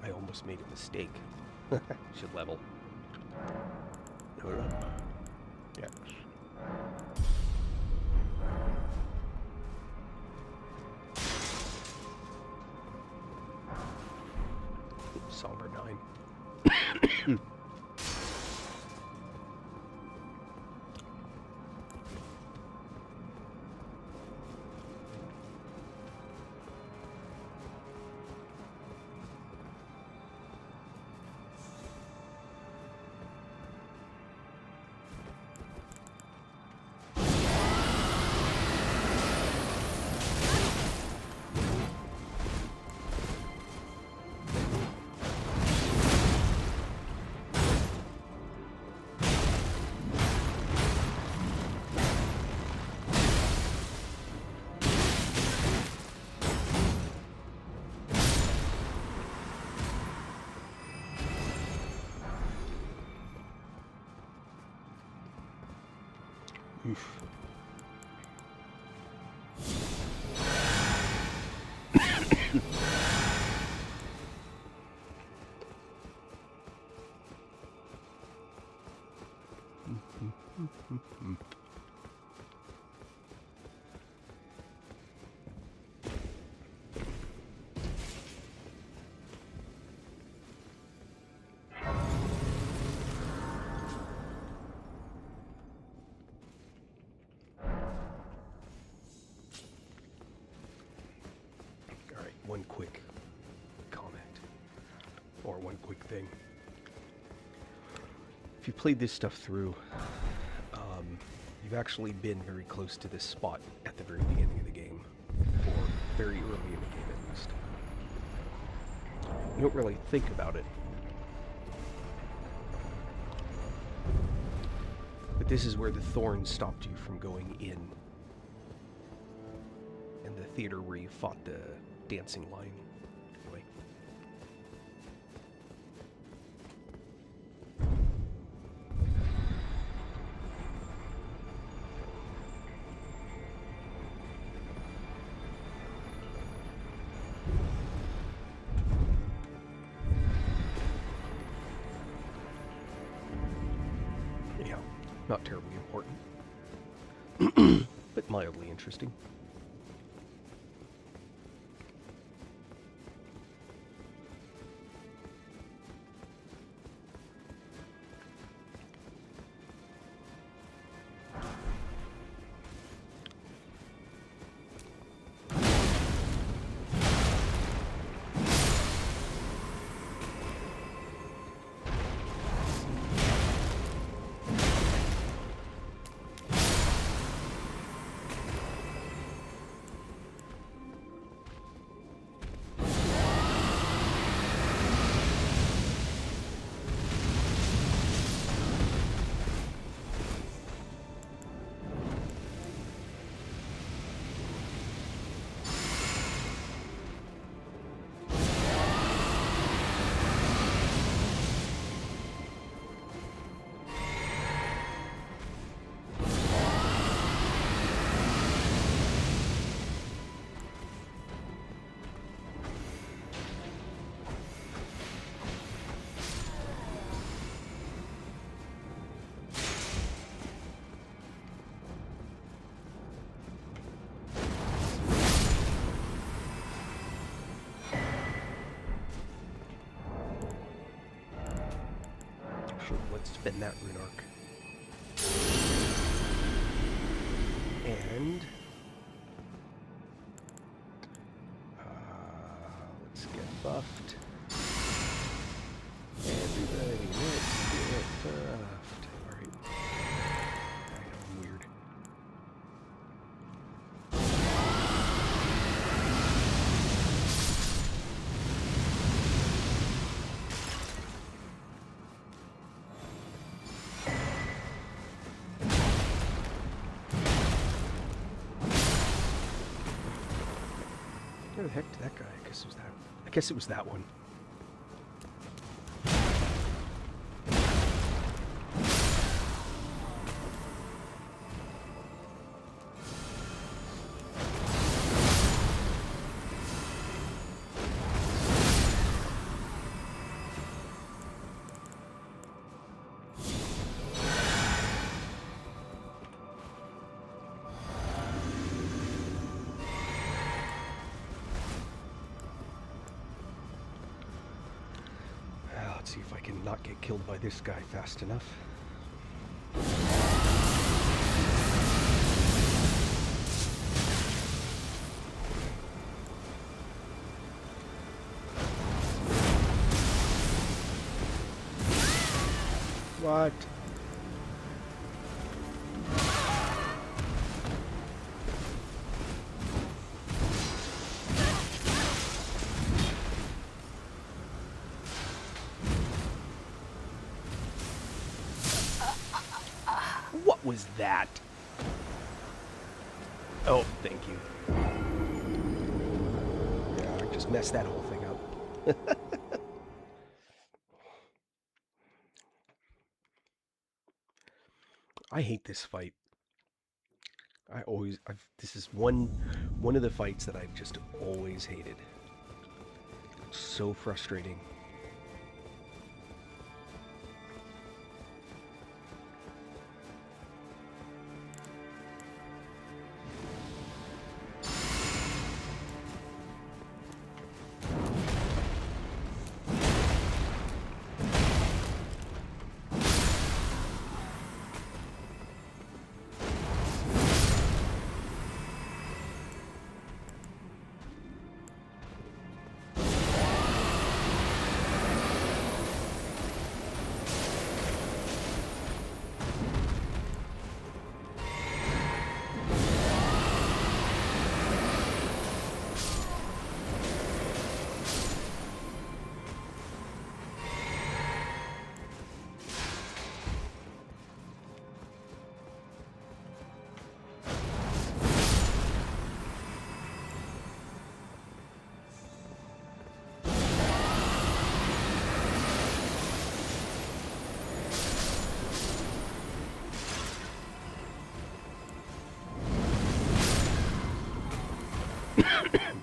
I almost made a mistake. Should level. No. Yes. Somber 9. Oof. Alright, one quick comment. Or one quick thing. If you played this stuff through, you've actually been very close to this spot at the very beginning of the game. Or very early in the game, at least. You don't really think about it. But this is where the thorns stopped you from going in. And the theater where you fought the dancing lion. Anyway. Yeah, not terribly important. But mildly interesting. Let's spin that rune arc. And let's get buffed. Everybody, let's get buffed. Alright. I'm weird. Where the heck did that guy? I guess it was that one. Let's see if I can not get killed by this guy fast enough. What? What was that? Oh, thank you. Yeah, I just messed that whole thing up. I hate this fight. This is one of the fights that I've just always hated. It's so frustrating.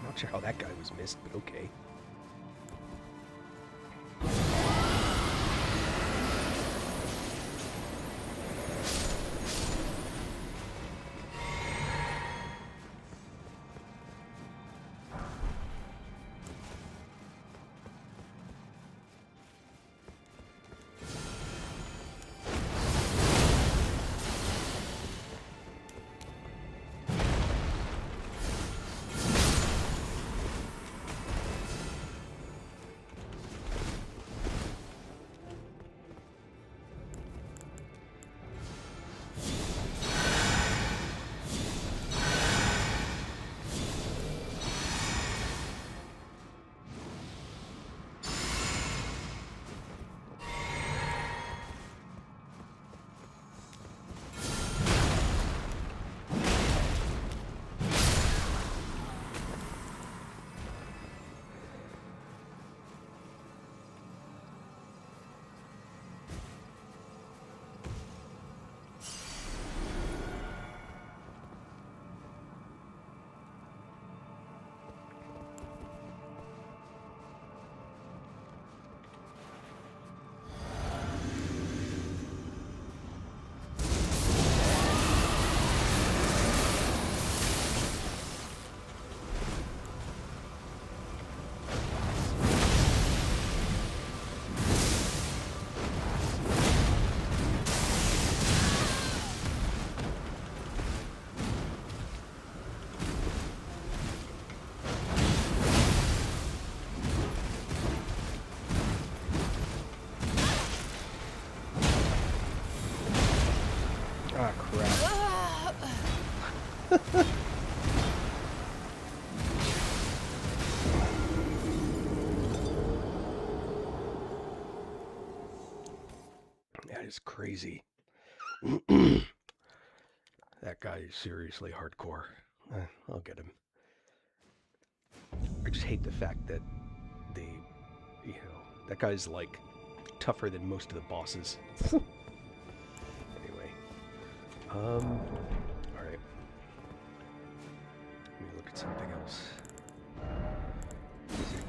Not sure how that guy was missed, but okay. Ah, crap. That is crazy. That guy is seriously hardcore. I'll get him. I just hate the fact that that guy's like tougher than most of the bosses. Anyway. Alright. Let me look at something else. Music.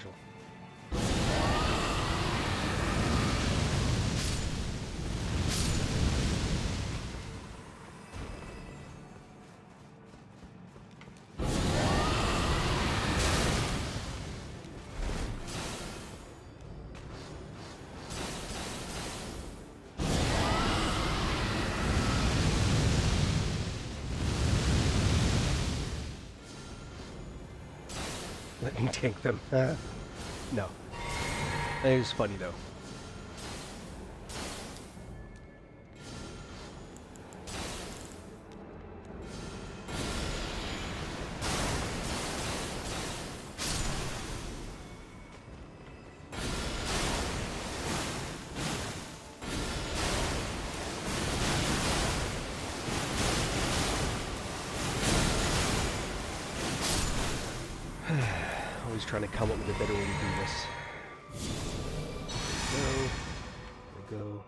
fragile. Let me tank them. No. It was funny, though. Always trying to come up with a better way to do this. There we go.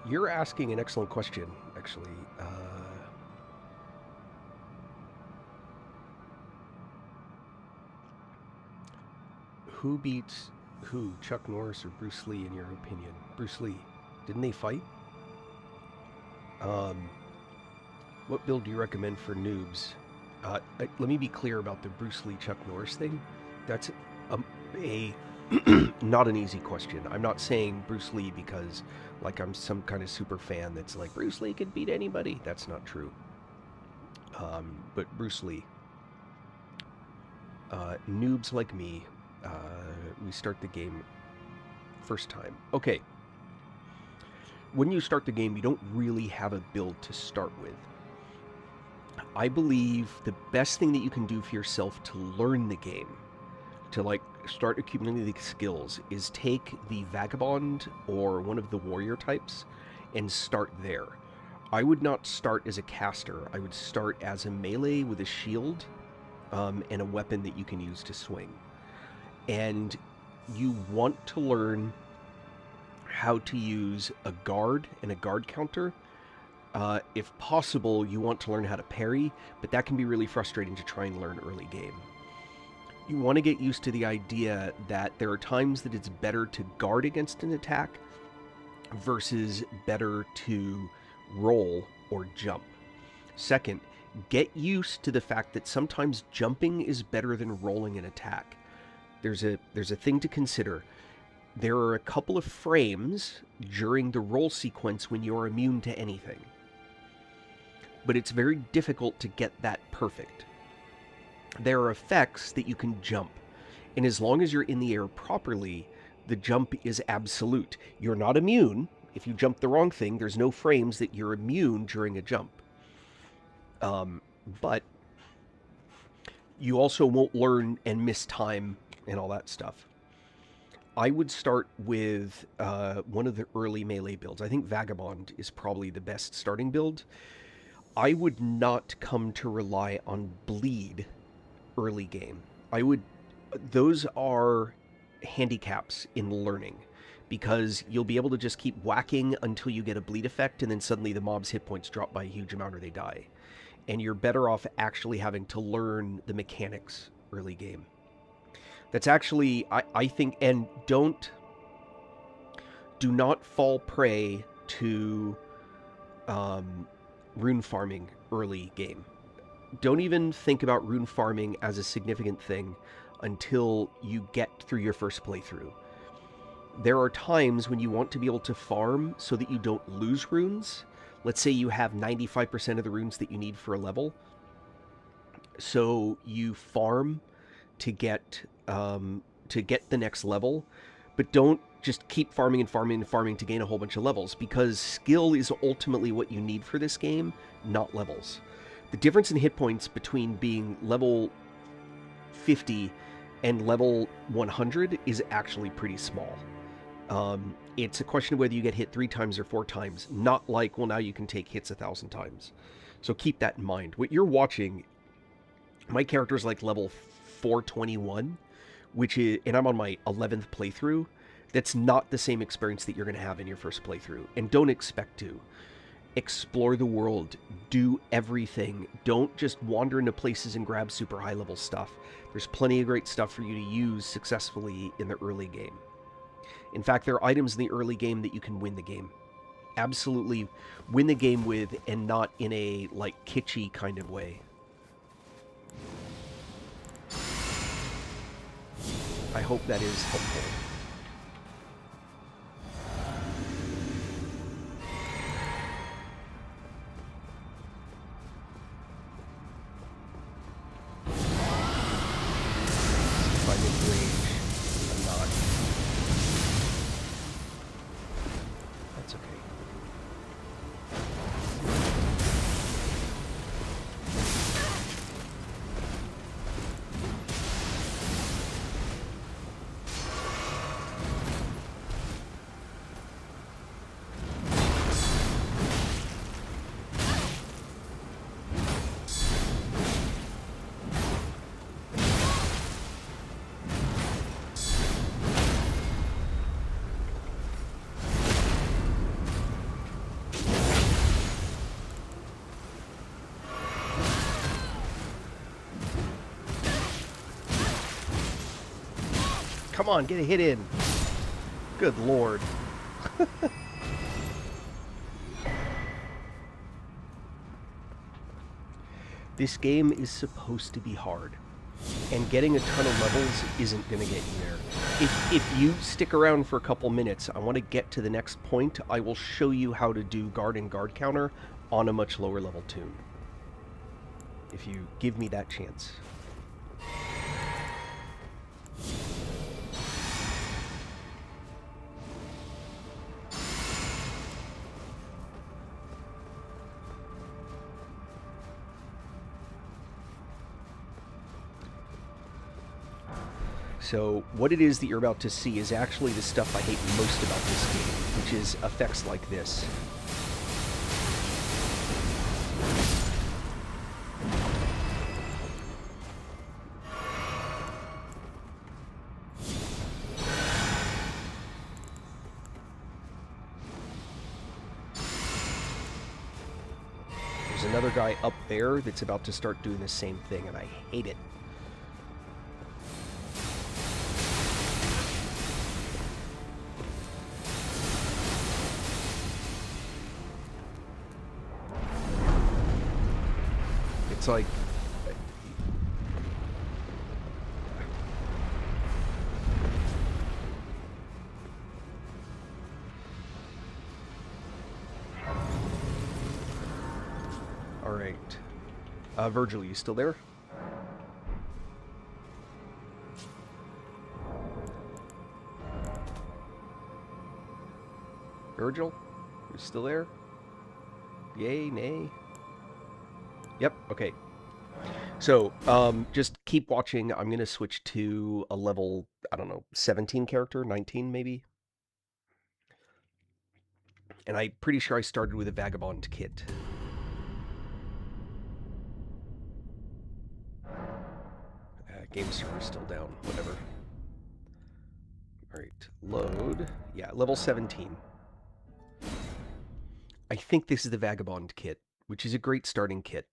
You're asking an excellent question, actually. Who beats who, Chuck Norris or Bruce Lee, in your opinion? Bruce Lee. Didn't they fight? What build do you recommend for noobs? Let me be clear about the Bruce Lee Chuck Norris thing. That's a not an easy question. I'm not saying Bruce Lee because like I'm some kind of super fan that's like Bruce Lee could beat anybody. That's not true. But Bruce Lee. Noobs like me, we start the game first time. Okay. When you start the game, you don't really have a build to start with. I believe the best thing that you can do for yourself to learn the game, to like start accumulating the skills, is take the Vagabond or one of the warrior types and start there. I would not start as a caster. I would start as a melee with a shield and a weapon that you can use to swing. And you want to learn how to use a guard and a guard counter. If possible, you want to learn how to parry, but that can be really frustrating to try and learn early game. You want to get used to the idea that there are times that it's better to guard against an attack versus better to roll or jump. Second, get used to the fact that sometimes jumping is better than rolling an attack. There's a thing to consider. There are a couple of frames during the roll sequence when you're immune to anything. But it's very difficult to get that perfect. There are effects that you can jump, and as long as you're in the air properly, the jump is absolute. You're not immune. If you jump the wrong thing, there's no frames that you're immune during a jump. But you also won't learn and miss time and all that stuff. I would start with one of the early melee builds. I think Vagabond is probably the best starting build. I would not come to rely on bleed early game. Those are handicaps in learning, because you'll be able to just keep whacking until you get a bleed effect, and then suddenly the mob's hit points drop by a huge amount or they die. And you're better off actually having to learn the mechanics early game. That's actually, I think, and do not fall prey to rune farming early game. Don't even think about rune farming as a significant thing until you get through your first playthrough. There are times when you want to be able to farm so that you don't lose runes. Let's say you have 95% of the runes that you need for a level. So you farm to get the next level, but don't just keep farming and farming and farming to gain a whole bunch of levels, because skill is ultimately what you need for this game, not levels. The difference in hit points between being level 50 and level 100 is actually pretty small. It's a question of whether you get hit 3 times or 4 times, not like, well, now you can take hits 1,000 times. So keep that in mind. What you're watching, my character's like level 421, which is, and I'm on my 11th playthrough. That's not the same experience that you're going to have in your first playthrough, and don't expect to. Explore the world. Do everything. Don't just wander into places and grab super high level stuff. There's plenty of great stuff for you to use successfully in the early game. In fact, there are items in the early game that you can win the game. Absolutely win the game with, and not in a, like, kitschy kind of way. I hope that is helpful. If I'm in range, I'm not. That's okay. Come on, get a hit in. Good lord. This game is supposed to be hard, and getting a ton of levels isn't going to get you there. If you stick around for a couple minutes, I want to get to the next point. I will show you how to do guard and guard counter on a much lower level tune. If you give me that chance. So what it is that you're about to see is actually the stuff I hate most about this game, which is effects like this. There's another guy up there that's about to start doing the same thing, and I hate it. It's like... Alright. Virgil, you still there? Virgil? You still there? Yay, nay? Yep, okay. So, just keep watching. I'm going to switch to a level, I don't know, 17 character, 19 maybe? And I'm pretty sure I started with a Vagabond kit. Game server's still down, whatever. Alright, load. Yeah, level 17. I think this is the Vagabond kit, which is a great starting kit.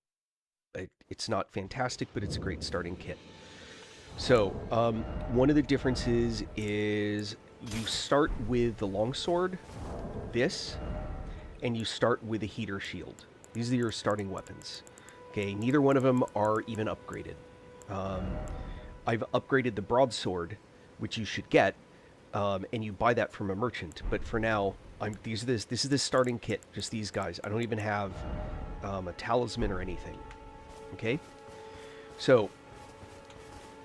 It's not fantastic, but it's a great starting kit. So, one of the differences is you start with the longsword, this, and you start with a heater shield. These are your starting weapons. Okay, neither one of them are even upgraded. I've upgraded the broadsword, which you should get, and you buy that from a merchant. But for now, this is the starting kit, just these guys. I don't even have a talisman or anything. Okay? So,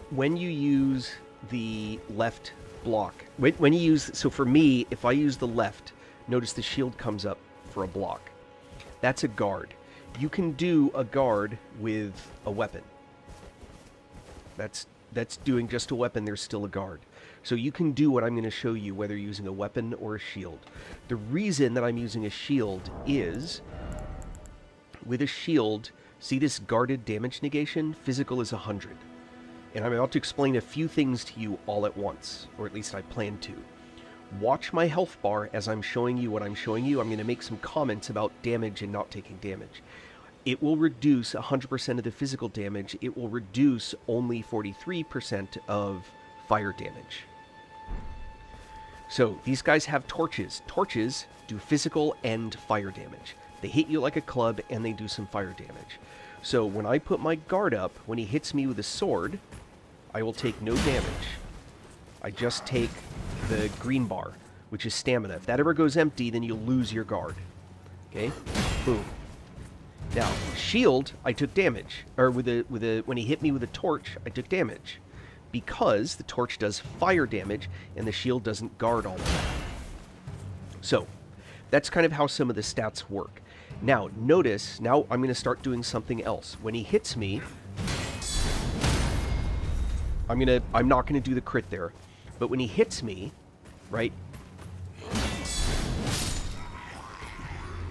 when you use the left block, when you use, so for me, if I use the left, notice the shield comes up for a block. That's a guard. You can do a guard with a weapon. That's doing just a weapon, there's still a guard. So you can do what I'm going to show you, whether you're using a weapon or a shield. The reason that I'm using a shield is, with a shield, see this guarded damage negation? Physical is 100. And I'm about to explain a few things to you all at once, or at least I plan to. Watch my health bar as I'm showing you what I'm showing you. I'm going to make some comments about damage and not taking damage. It will reduce 100% of the physical damage. It will reduce only 43% of fire damage. So these guys have torches. Torches do physical and fire damage. They hit you like a club and they do some fire damage. So when I put my guard up, when he hits me with a sword, I will take no damage. I just take the green bar, which is stamina. If that ever goes empty, then you'll lose your guard. Okay? Boom. Now, shield, I took damage. Or when he hit me with a torch, I took damage. Because the torch does fire damage, and the shield doesn't guard all of that. So, that's kind of how some of the stats work. Now, notice, now I'm going to start doing something else. When he hits me, I'm not going to do the crit there. But when he hits me, right,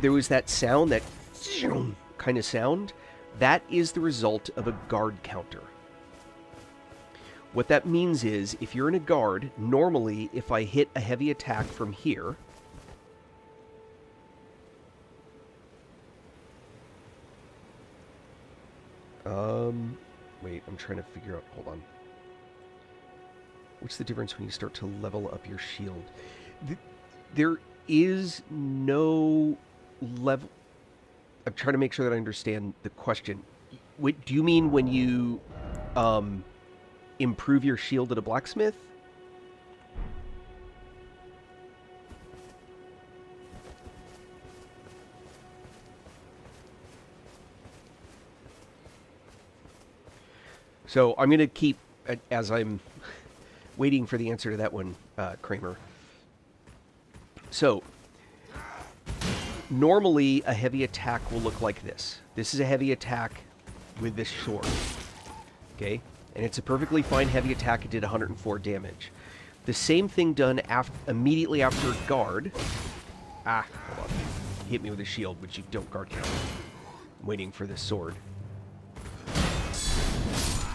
there was that sound, that kind of sound. That is the result of a guard counter. What that means is, if you're in a guard, normally if I hit a heavy attack from here, wait, I'm trying to figure out, hold on. What's the difference when you start to level up your shield? There is no level. I'm trying to make sure that I understand the question. Do you mean when you improve your shield at a blacksmith? So I'm going to keep, as I'm waiting for the answer to that one, Kramer. So, normally a heavy attack will look like this. This is a heavy attack with this sword. Okay? And it's a perfectly fine heavy attack. It did 104 damage. The same thing done immediately after guard. Hold on. Hit me with a shield, which you don't guard count. I'm waiting for this sword.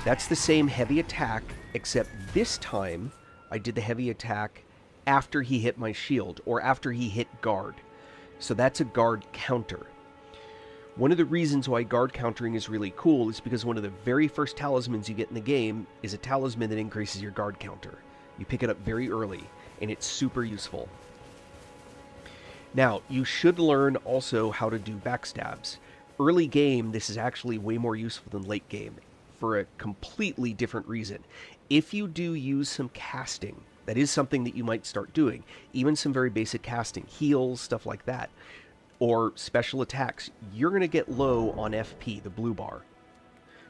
That's the same heavy attack, except this time I did the heavy attack after he hit my shield, or after he hit guard. So that's a guard counter. One of the reasons why guard countering is really cool is because one of the very first talismans you get in the game is a talisman that increases your guard counter. You pick it up very early, and it's super useful. Now, you should learn also how to do backstabs. Early game, this is actually way more useful than late game, for a completely different reason. If you do use some casting, that is something that you might start doing, even some very basic casting, heals, stuff like that, or special attacks, you're going to get low on FP, the blue bar.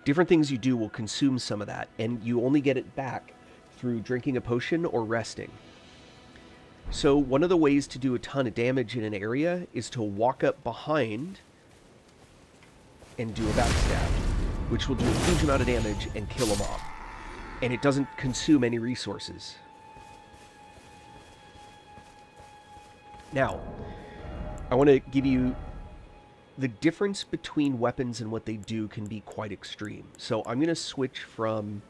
Different things you do will consume some of that, and you only get it back through drinking a potion or resting. So one of the ways to do a ton of damage in an area is to walk up behind and do a backstab, which will do a huge amount of damage and kill them off. And it doesn't consume any resources. Now, I want to give you the difference between weapons and what they do can be quite extreme. So I'm going to switch from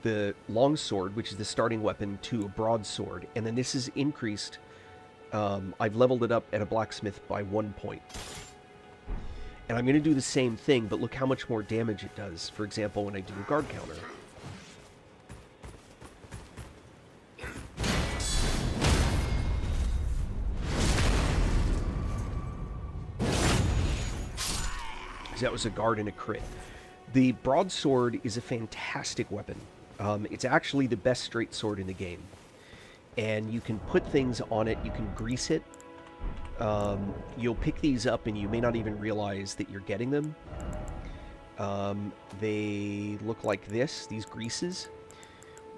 the longsword, which is the starting weapon, to a broadsword. And then this is increased. I've leveled it up at a blacksmith by 1 point. And I'm going to do the same thing, but look how much more damage it does. For example, when I do a guard counter. So that was a guard and a crit. The broadsword is a fantastic weapon. It's actually the best straight sword in the game. And you can put things on it, you can grease it. You'll pick these up and you may not even realize that you're getting them. They look like this, these greases.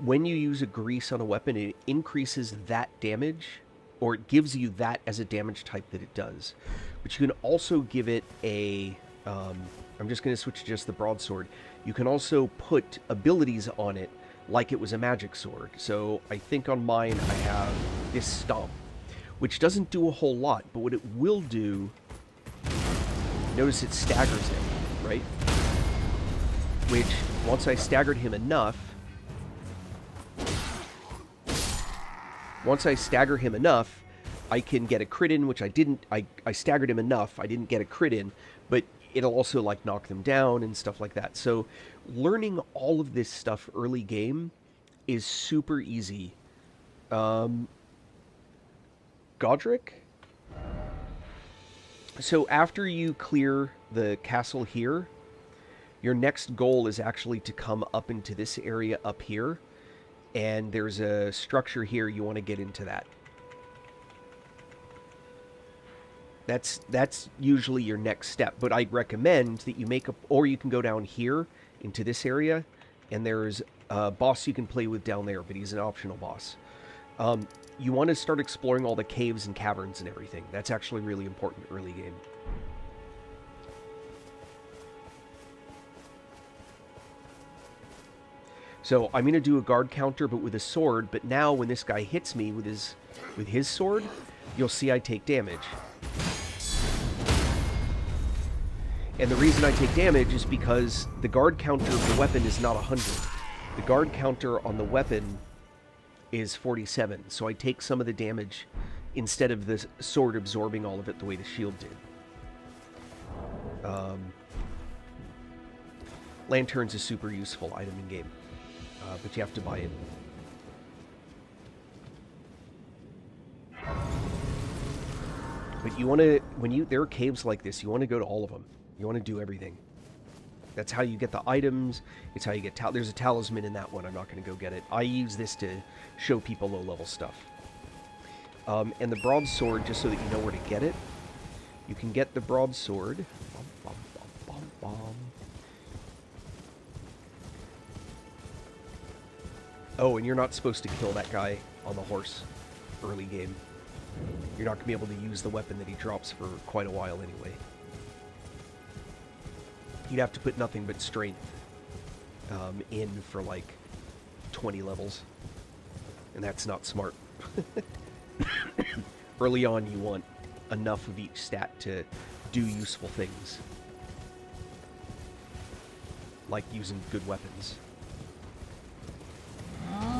When you use a grease on a weapon, it increases that damage, or it gives you that as a damage type that it does. But you can also give it a... I'm just going to switch to just the broadsword. You can also put abilities on it like it was a magic sword. So I think on mine I have this stomp, which doesn't do a whole lot, but what it will do, notice it staggers him, right? Which, once I staggered him enough, Once I stagger him enough, I can get a crit in, which I didn't. I staggered him enough. I didn't get a crit in, but it'll also like knock them down and stuff like that. So learning all of this stuff early game is super easy. Godric? So after you clear the castle here, your next goal is actually to come up into this area up here. And there's a structure here, you want to get into that. That's usually your next step, but I'd recommend that you make a, or you can go down here into this area, and there's a boss you can play with down there, but he's an optional boss. You want to start exploring all the caves and caverns and everything. That's actually really important early game. So I'm going to do a guard counter, but with a sword, but now when this guy hits me with his sword, you'll see I take damage. And the reason I take damage is because the guard counter of the weapon is not 100. The guard counter on the weapon is 47, so I take some of the damage instead of the sword absorbing all of it the way the shield did. Lantern's a super useful item in game, but you have to buy it. But you want to, when there are caves like this, you want to go to all of them. You want to do everything. That's how you get the items. It's how you get... There's a talisman in that one. I'm not going to go get it. I use this to show people low-level stuff. And the broadsword, just so that you know where to get it. You can get the broadsword. Oh, and you're not supposed to kill that guy on the horse early game. You're not going to be able to use the weapon that he drops for quite a while anyway. You'd have to put nothing but strength in for like 20 levels. And that's not smart. Early on, you want enough of each stat to do useful things. Like using good weapons.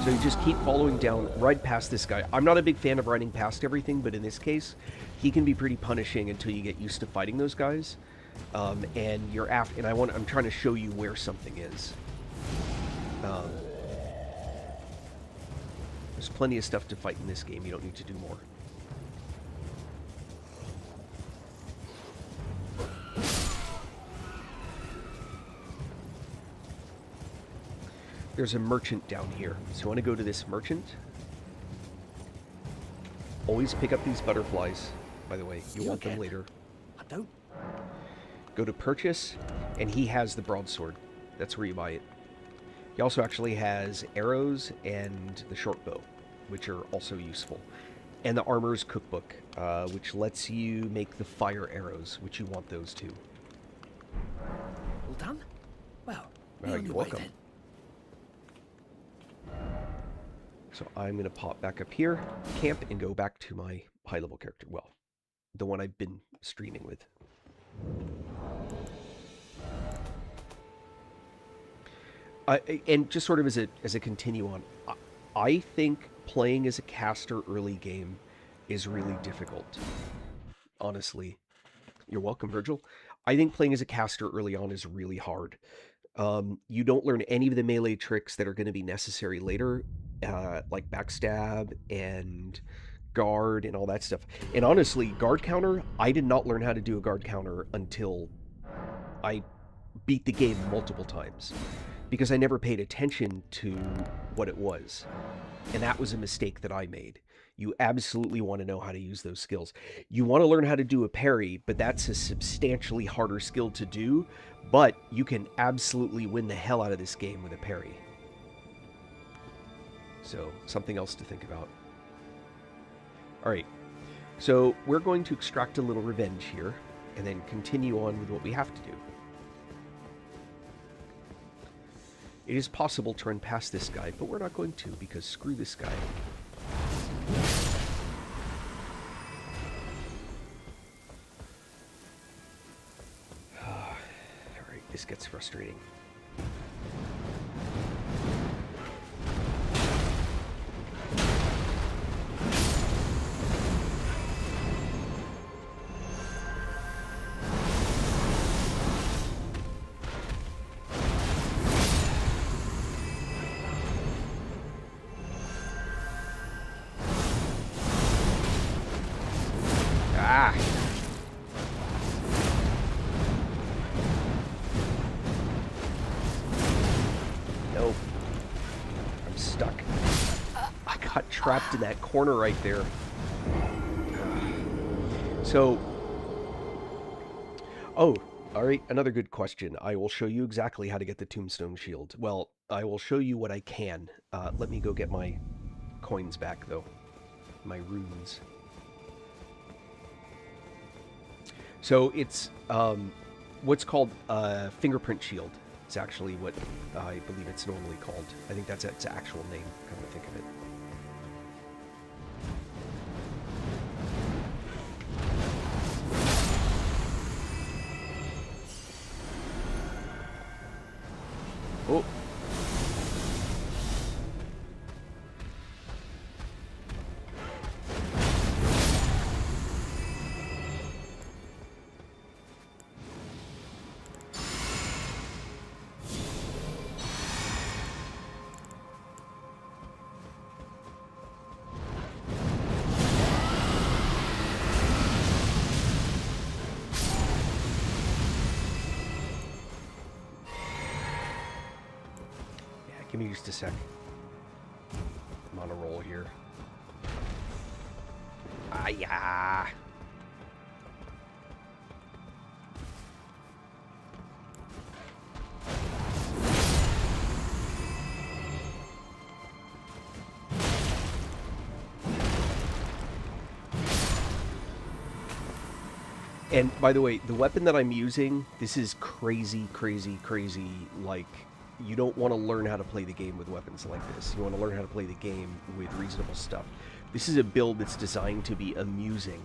So you just keep following down, right past this guy. I'm not a big fan of running past everything, but in this case, he can be pretty punishing until you get used to fighting those guys. And you're after, and I'm trying to show you where something is. There's plenty of stuff to fight in this game. You don't need to do more. There's a merchant down here. So you want to go to this merchant. Always pick up these butterflies, by the way. You'll want them later. I don't. Go to purchase, and he has the broadsword. That's where you buy it. He also actually has arrows and the short bow, which are also useful. And the armor's cookbook, which lets you make the fire arrows, which you want those too. All done? Well, you're welcome. So I'm going to pop back up here, camp, and go back to my high-level character. Well, the one I've been streaming with. And just sort of as a continue on, I think playing as a caster early game is really difficult. Honestly. You're welcome, Virgil. I think playing as a caster early on is really hard. You don't learn any of the melee tricks that are going to be necessary later, like backstab and guard and all that stuff. And honestly, guard counter, I did not learn how to do a guard counter until I beat the game multiple times, because I never paid attention to what it was. And that was a mistake that I made. You absolutely want to know how to use those skills. You want to learn how to do a parry, but that's a substantially harder skill to do, but you can absolutely win the hell out of this game with a parry. So, something else to think about. Alright, so we're going to extract a little revenge here, and then continue on with what we have to do. It is possible to run past this guy, but we're not going to, because screw this guy. Alright, this gets frustrating. cut trapped in that corner right there. So, oh, all right, another good question. I will show you exactly how to get the tombstone shield. Well, I will show you what I can. Let me go get my coins back, though. My runes. So it's what's called a fingerprint shield. It's actually what I believe it's normally called. I think that's its actual name, come to think of it. Oh. Give me just a sec. I'm on a roll here. Ah-ya! And by the way, the weapon that I'm using, this is crazy, like, you don't want to learn how to play the game with weapons like this. You want to learn how to play the game with reasonable stuff. This is a build that's designed to be amusing,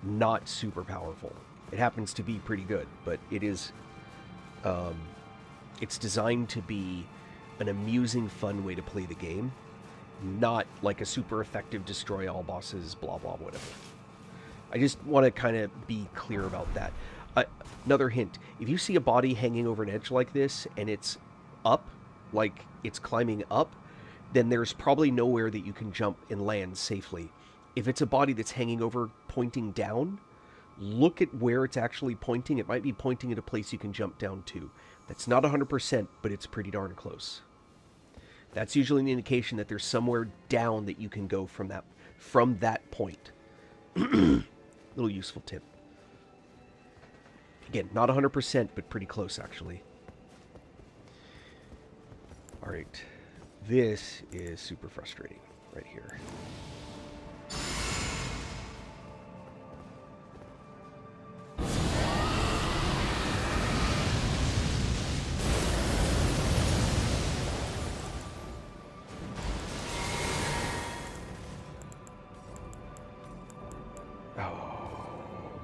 not super powerful. It happens to be pretty good, but it is, it's designed to be an amusing, fun way to play the game, not like a super effective destroy all bosses, blah, blah, whatever. I just want to kind of be clear about that. Another hint, if you see a body hanging over an edge like this and it's up, like it's climbing up, then there's probably nowhere that you can jump and land safely. If it's a body that's hanging over pointing down, look at where it's actually pointing. It might be pointing at a place you can jump down to. That's not 100%, but it's pretty darn close. That's usually an indication that there's somewhere down that you can go from that point. Little useful tip. Again, not 100%, but pretty close, actually. All right. This is super frustrating right here.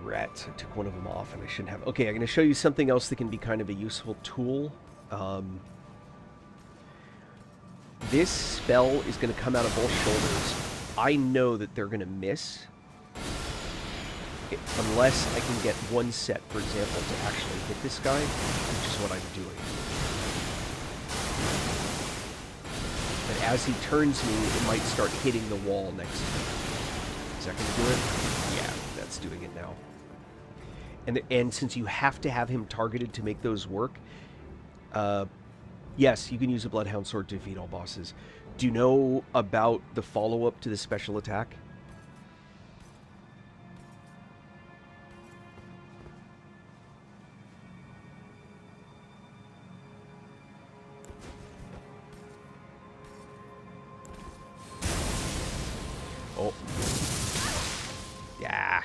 Rats. I took one of them off and I shouldn't have. Okay, I'm going to show you something else that can be kind of a useful tool. This spell is going to come out of both shoulders. I know that they're going to miss unless I can get one set, for example, to actually hit this guy, which is what I'm doing. But as he turns me, it might start hitting the wall next to me. Is that going to do it? Yeah, that's doing it now. And since you have to have him targeted to make those work, yes, you can use a Bloodhound Sword to defeat all bosses. Do you know about the follow-up to the special attack? Oh. Yeah.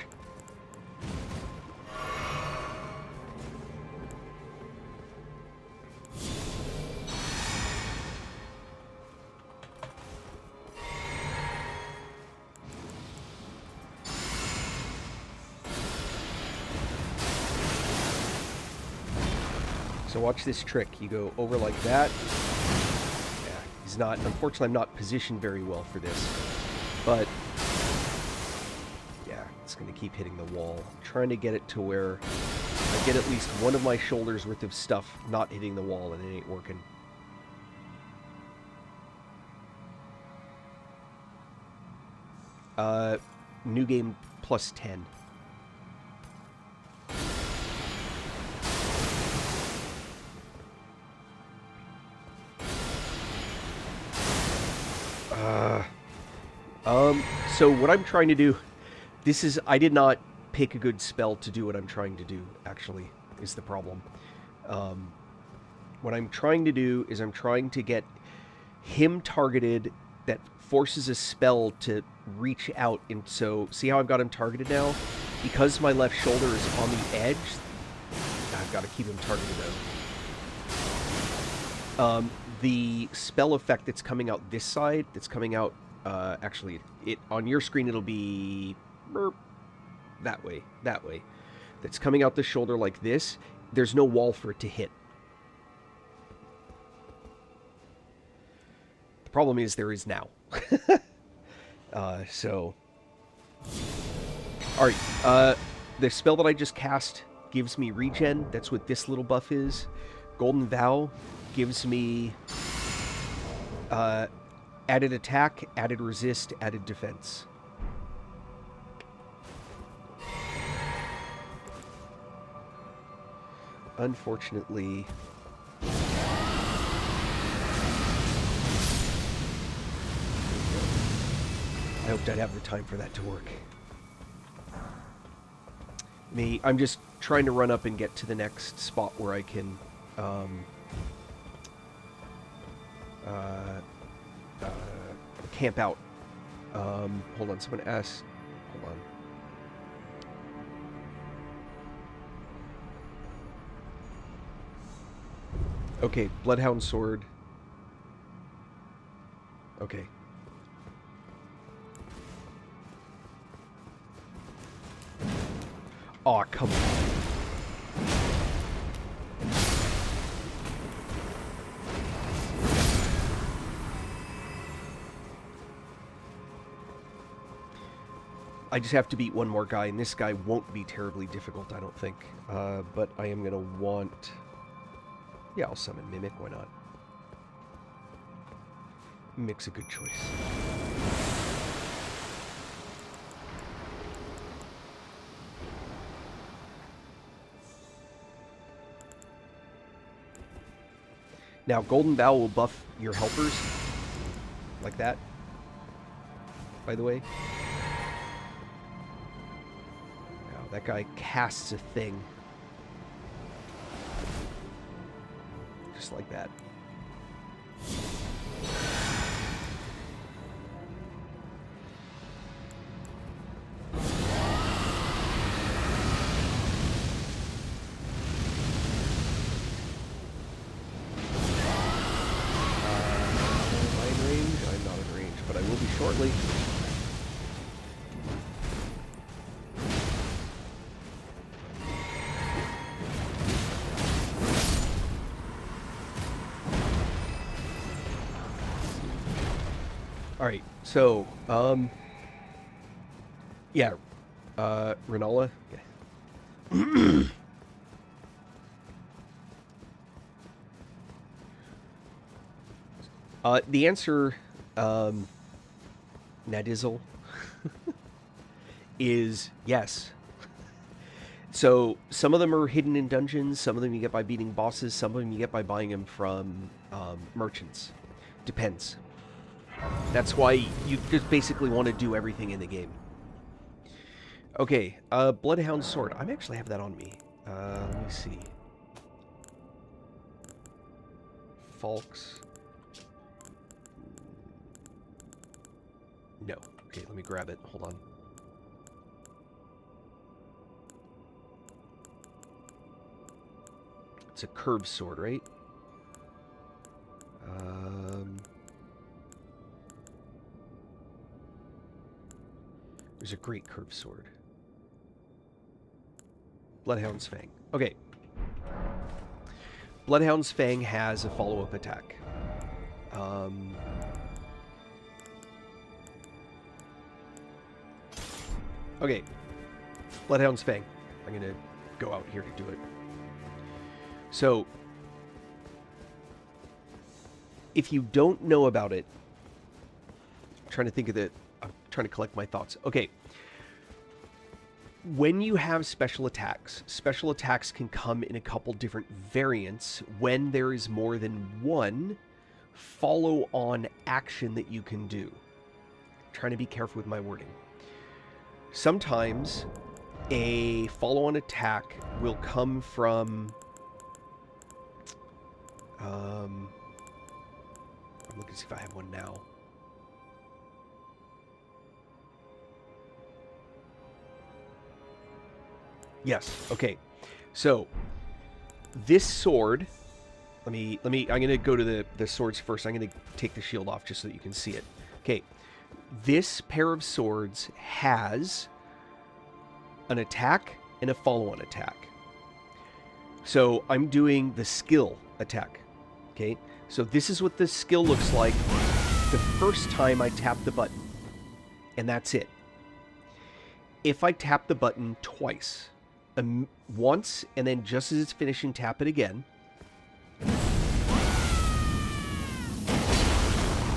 So watch this trick. You go over like that. Yeah, he's not, unfortunately I'm not positioned very well for this. But, yeah, it's going to keep hitting the wall. I'm trying to get it to where I get at least one of my shoulders worth of stuff not hitting the wall, and it ain't working. New game plus 10. So what I'm trying to do, I did not pick a good spell to do what I'm trying to do, actually, is the problem. What I'm trying to do is I'm trying to get him targeted that forces a spell to reach out. And so, see how I've got him targeted now? Because my left shoulder is on the edge, I've got to keep him targeted though. The spell effect that's coming out this side, that's coming out, actually, on your screen it'll be that way, that's coming out the shoulder like this. There's no wall for it to hit. The problem is there is now. So, all right. The spell that I just cast gives me regen. That's what this little buff is. Golden Vow gives me added attack, added resist, added defense. Unfortunately, I hoped I'd have the time for that to work. I'm just trying to run up and get to the next spot where I can camp out. Hold on, someone asked. Hold on. Okay, Bloodhound Sword. Okay. Aw, oh, come on. I just have to beat one more guy, and this guy won't be terribly difficult, I don't think. But I am going to want... Yeah, I'll summon Mimic, why not? Mimic's a good choice. Now, Golden Vow will buff your helpers. Like that. By the way. Now, that guy casts a thing. Just like that. Shortly. All right, so yeah, Renola. Okay. The answer, Nadizzle, is yes. So some of them are hidden in dungeons, some of them you get by beating bosses, some of them you get by buying them from merchants. Depends. That's why you just basically want to do everything in the game. Okay, Bloodhound Sword. I actually have that on me. Let me see. Falks. No. Okay, let me grab it. Hold on. It's a curved sword, right? There's a great curved sword. Bloodhound's Fang. Okay. Bloodhound's Fang has a follow-up attack. Okay. Bloodhound's Fang. I'm going to go out here to do it. So, if you don't know about it, I'm trying to think of I'm trying to collect my thoughts. Okay. When you have special attacks can come in a couple different variants when there is more than one follow-on action that you can do. trying to be careful with my wording. Sometimes a follow-on attack will come from... I'm looking to see if I have one now. Yes, okay. So, this sword... I'm going to go to the swords first. I'm going to take the shield off just so that you can see it. Okay. This pair of swords has an attack and a follow-on attack. So I'm doing the skill attack. Okay. So this is what the skill looks like the first time I tap the button. And that's it. If I tap the button twice, once and then just as it's finishing, tap it again,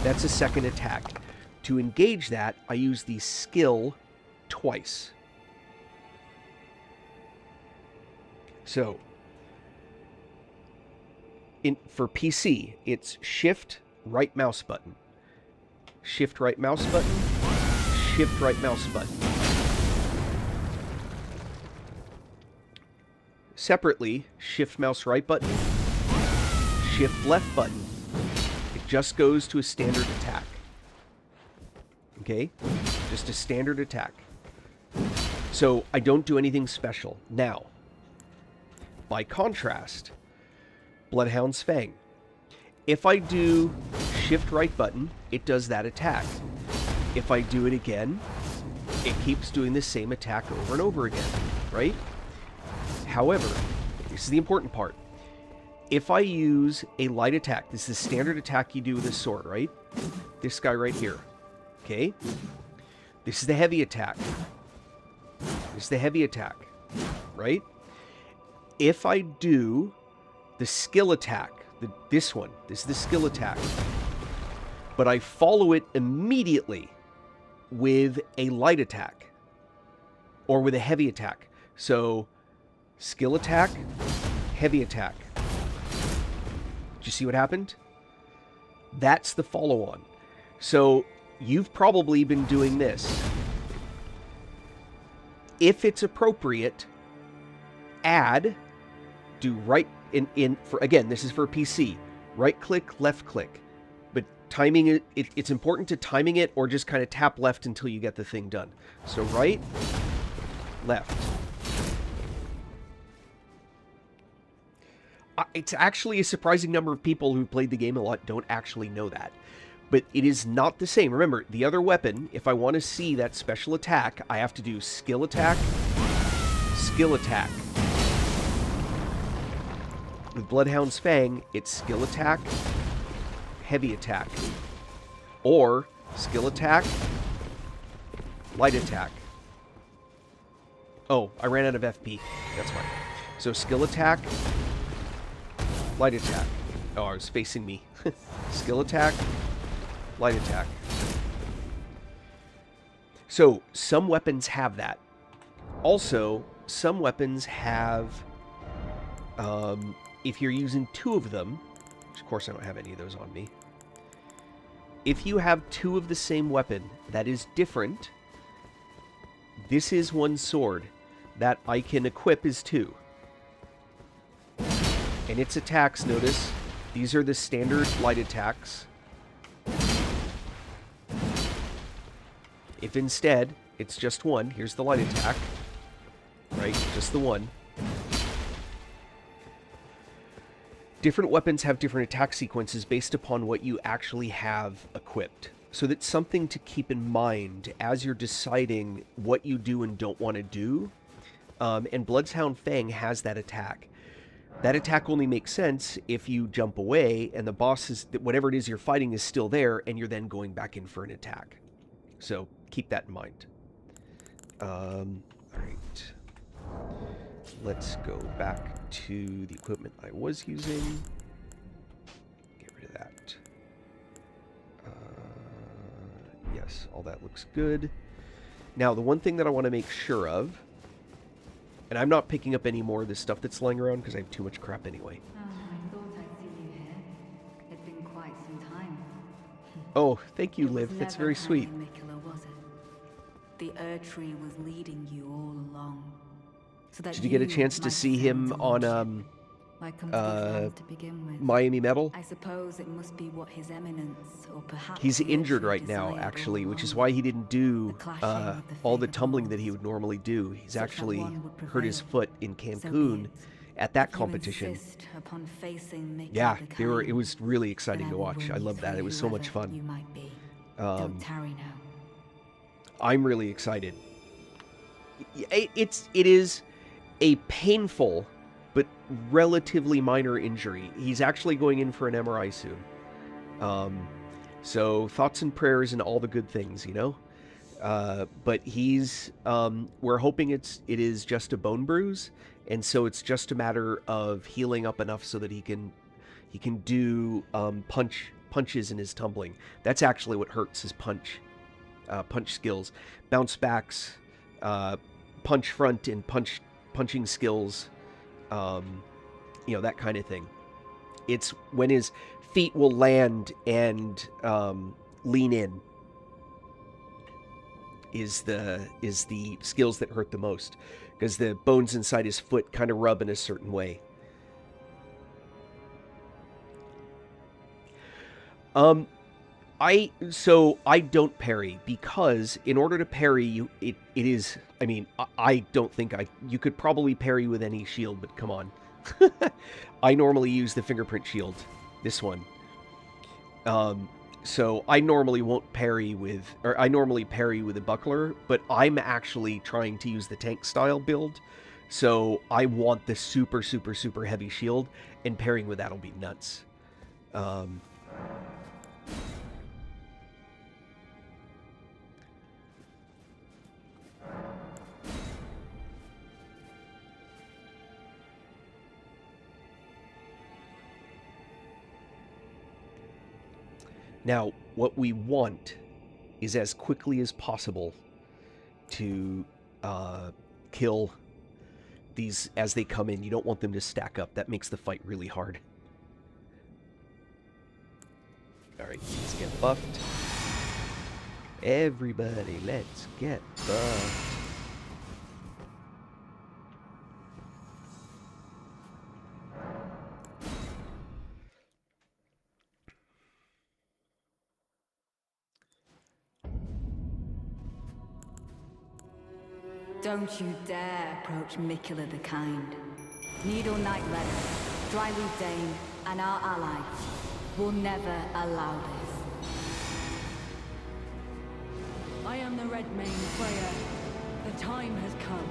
that's a second attack. To engage that, I use the skill twice. So, for PC, it's shift right mouse button. Shift right mouse button. Shift right mouse button. Separately, shift mouse right button. Shift left button. It just goes to a standard attack. Okay? Just a standard attack. So I don't do anything special. Now, by contrast, Bloodhound's Fang. If I do shift right button, it does that attack. If I do it again, it keeps doing the same attack over and over again, right? However, this is the important part. If I use a light attack, this is the standard attack you do with a sword, right? This guy right here. Okay? This is the heavy attack. This is the heavy attack, right? If I do the skill attack, this one, this is the skill attack, but I follow it immediately with a light attack or with a heavy attack. So, skill attack, heavy attack. Did you see what happened? That's the follow-on. So, you've probably been doing this. If it's appropriate, do right for again, this is for PC. Right click, left click. But timing it's important to timing it or just kind of tap left until you get the thing done. So right, left. It's actually a surprising number of people who played the game a lot don't actually know that. But it is not the same. Remember, the other weapon, if I want to see that special attack, I have to do skill attack, skill attack. With Bloodhound's Fang, it's skill attack, heavy attack. Or skill attack, light attack. Oh, I ran out of FP. That's fine. So skill attack, light attack. Oh, it was facing me. Skill attack, light attack. So, some weapons have that. Also, some weapons have, if you're using two of them, which of course I don't have any of those on me. If you have two of the same weapon that is different, this is one sword that I can equip as two. And its attacks, notice, these are the standard light attacks. If instead, it's just one, here's the light attack. Right? Just the one. Different weapons have different attack sequences based upon what you actually have equipped. So that's something to keep in mind as you're deciding what you do and don't want to do. And Bloodhound's Fang has that attack. That attack only makes sense if you jump away and the boss is, whatever it is you're fighting is still there and you're then going back in for an attack. So keep that in mind. Alright. Let's go back to the equipment I was using. Get rid of that. Yes, all that looks good. Now, the one thing that I want to make sure of, and I'm not picking up any more of this stuff that's lying around because I have too much crap anyway. I thought I'd see you here. It's been quite some time. Oh, thank you, Liv. That's very sweet. the Tree was leading you all along. So that Did you get a chance to might see ascend him to on lordship. Why come to these lands to begin with? Miami Metal? I suppose it must be what His Eminence, or perhaps He's the injured Tree right now, desired actually, all which is along. why he didn't do The clashing of the all the favored tumbling that he lords. would normally do. He's Such that actually one would hurt his prevail. foot in So be Cancun it. at that If you competition. insist upon facing Miquella Yeah, the they were. It Kind, was really then exciting I to will watch. run I you love that. through It was so much whoever fun. You might be. Um, Don't tarry now. I'm really excited. It is a painful but relatively minor injury. He's actually going in for an MRI soon. So thoughts and prayers and all the good things, you know. But he's we're hoping it is just a bone bruise, and so it's just a matter of healing up enough so that he can do punches in his tumbling. That's actually what hurts his punch skills, bounce backs, punch front and punching skills, that kind of thing. It's when his feet will land and lean in is the skills that hurt the most, because the bones inside his foot kind of rub in a certain way. I don't parry, because in order to parry you, it is. I mean, I don't think you could probably parry with any shield, but come on. I normally use the fingerprint shield, this one. So I normally won't parry with, or I normally parry with a buckler, but I'm actually trying to use the tank style build. So I want the super, super, super heavy shield, and parrying with that'll be nuts. Now, what we want is as quickly as possible to kill these as they come in. You don't want them to stack up. That makes the fight really hard. Alright, let's get buffed. Everybody, let's get buffed. Don't you dare approach Miquella the Kind. Needle Knight Letter, Dryleaf Dane, and our ally will never allow this. I am the Redmane Freya. The time has come.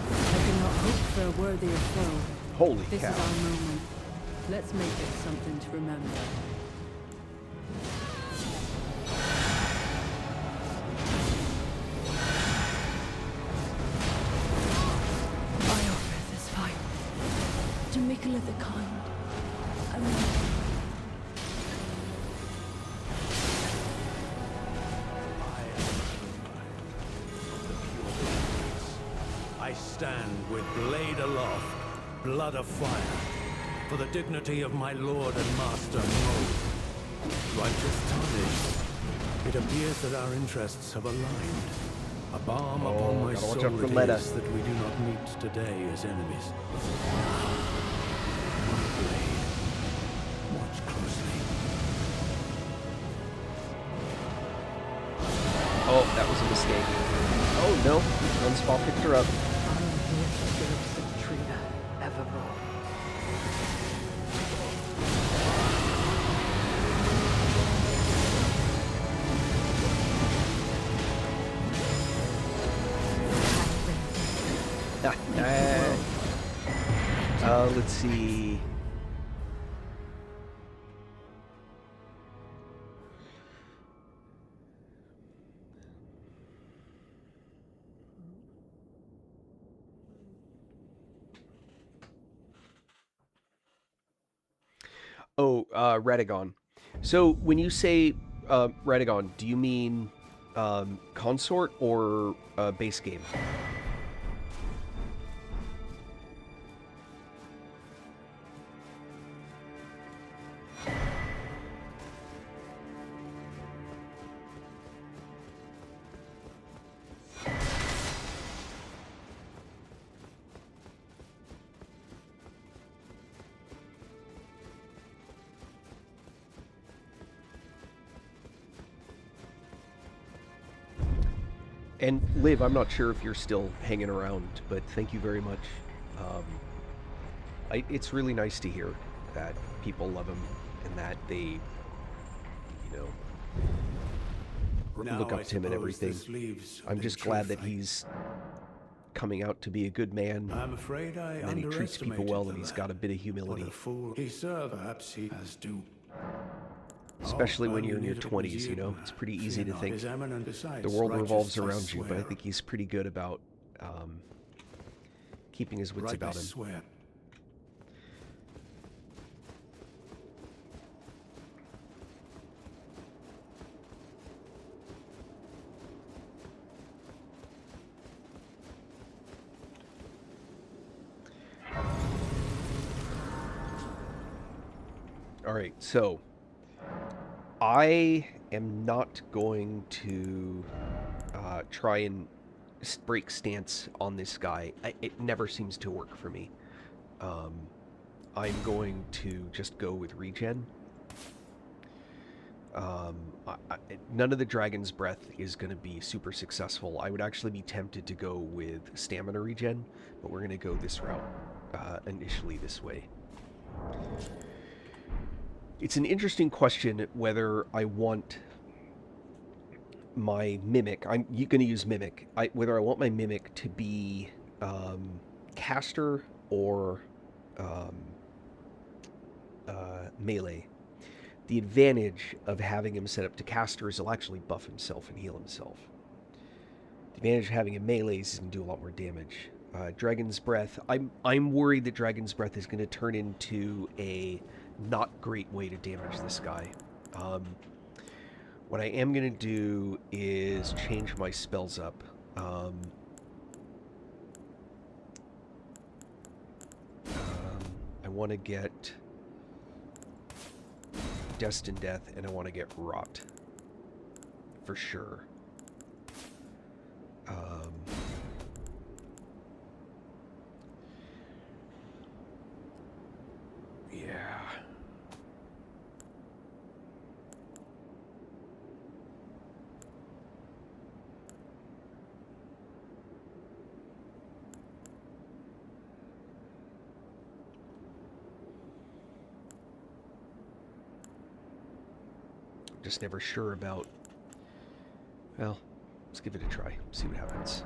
I cannot hope for a worthier foe. Holy This cow. is our moment. Let's make it something to remember. I offer this fight to Miquella the Kind. I stand with blade aloft, blood afire, for the dignity of my lord and master, Mo. Righteous tarnished. It appears that our interests have aligned. A balm upon my gotta watch soul out for it Leda. is that we do not meet today as enemies. My blade. Watch closely. Oh, that was a mistake. Oh no, Unspawn picked her up. I am here to serve Citrina evermore. Let's see. Oh, Radagon. So when you say Radagon, do you mean consort or base game? And Liv, I'm not sure if you're still hanging around, but thank you very much. Um, it's really nice to hear that people love him and that they, look up to him and everything. I'm just glad that he's coming out to be a good man. I'm afraid I And he treats people well, and he's got a bit of humility. What a fool he served. Perhaps he has to. Especially when you're in your 20s, it's pretty easy to think the world revolves around you, but I think he's pretty good about keeping his wits about him. Swear. All right, so I am not going to try and break stance on this guy. It never seems to work for me. I'm going to just go with regen. None of the Dragon's Breath is going to be super successful. I would actually be tempted to go with stamina regen, but we're going to go this route initially this way. It's an interesting question whether I want my Mimic, I'm going to use Mimic, whether I want my Mimic to be caster or melee. The advantage of having him set up to caster is he'll actually buff himself and heal himself. The advantage of having him melee is he's going to do a lot more damage. Dragon's Breath, I'm worried that Dragon's Breath is going to turn into a not great way to damage this guy. What I am going to do is change my spells up. I want to get Destined Death, and I want to get Rot. For sure. Yeah. Just never sure about... Well, let's give it a try. See what happens.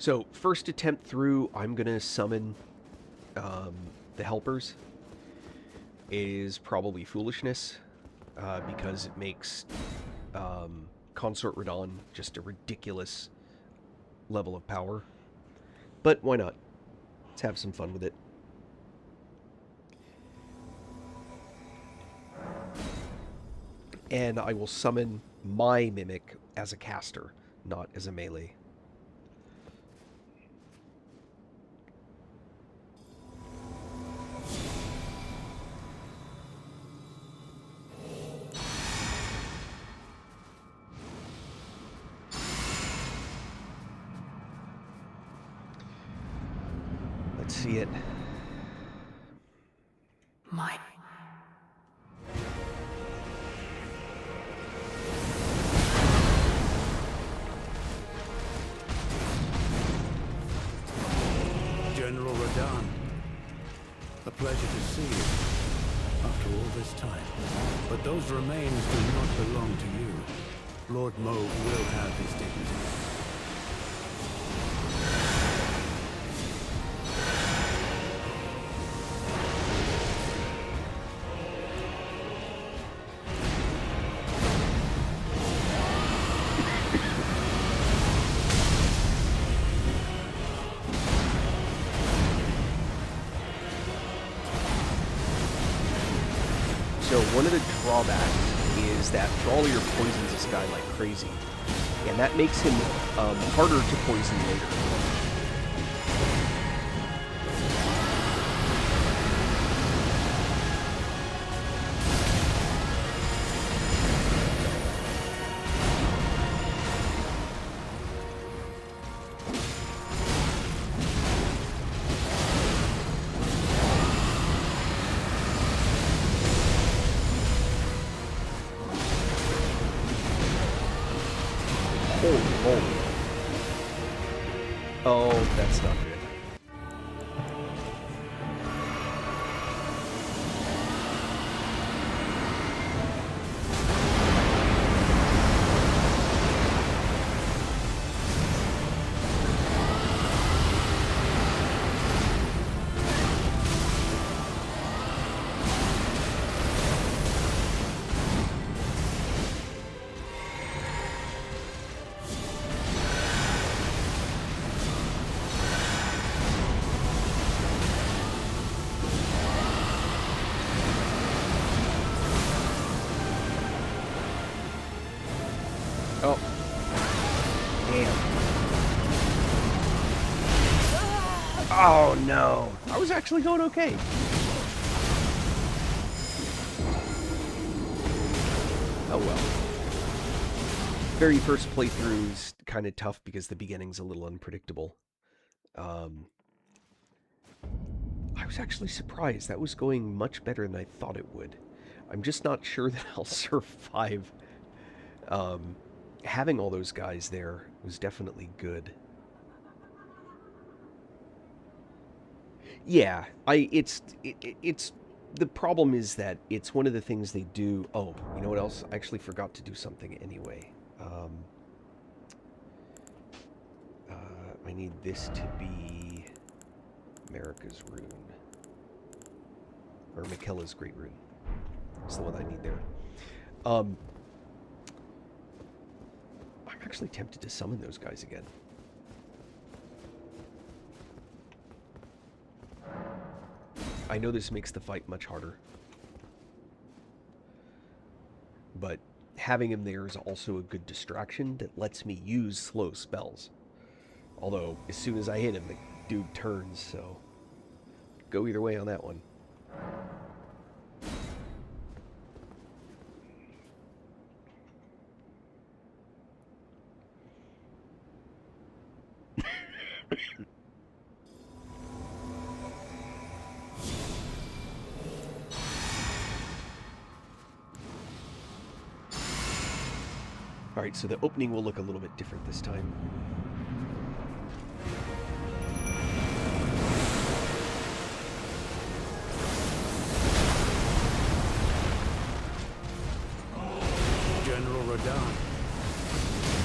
So, first attempt through, I'm going to summon the helpers. It is probably foolishness, because it makes Consort Radon just a ridiculous level of power. But why not? Let's have some fun with it. And I will summon my Mimic as a caster, not as a melee. See it. Mine. General Radon, a pleasure to see you after all this time. But those remains do not belong to you. Lord Mauve will have his dignity. So one of the drawbacks is that Thrallier poisons this guy like crazy, and that makes him harder to poison later. Holy moly. Oh, that's not good. Oh. Damn. Oh no. I was actually going okay. Oh well. Very first playthrough is kind of tough because the beginning's a little unpredictable. I was actually surprised. That was going much better than I thought it would. I'm just not sure that I'll survive. Having all those guys there was definitely good. Yeah, it's the problem is that it's one of the things they do. Oh, you know what else? I actually forgot to do something anyway. I need this to be America's rune. Or Miquella's great rune. That's the one I need there. I'm actually tempted to summon those guys again. I know this makes the fight much harder. But having him there is also a good distraction that lets me use slow spells. Although, as soon as I hit him, the dude turns, so... Go either way on that one. Alright, so the opening will look a little bit different this time. General Radahn.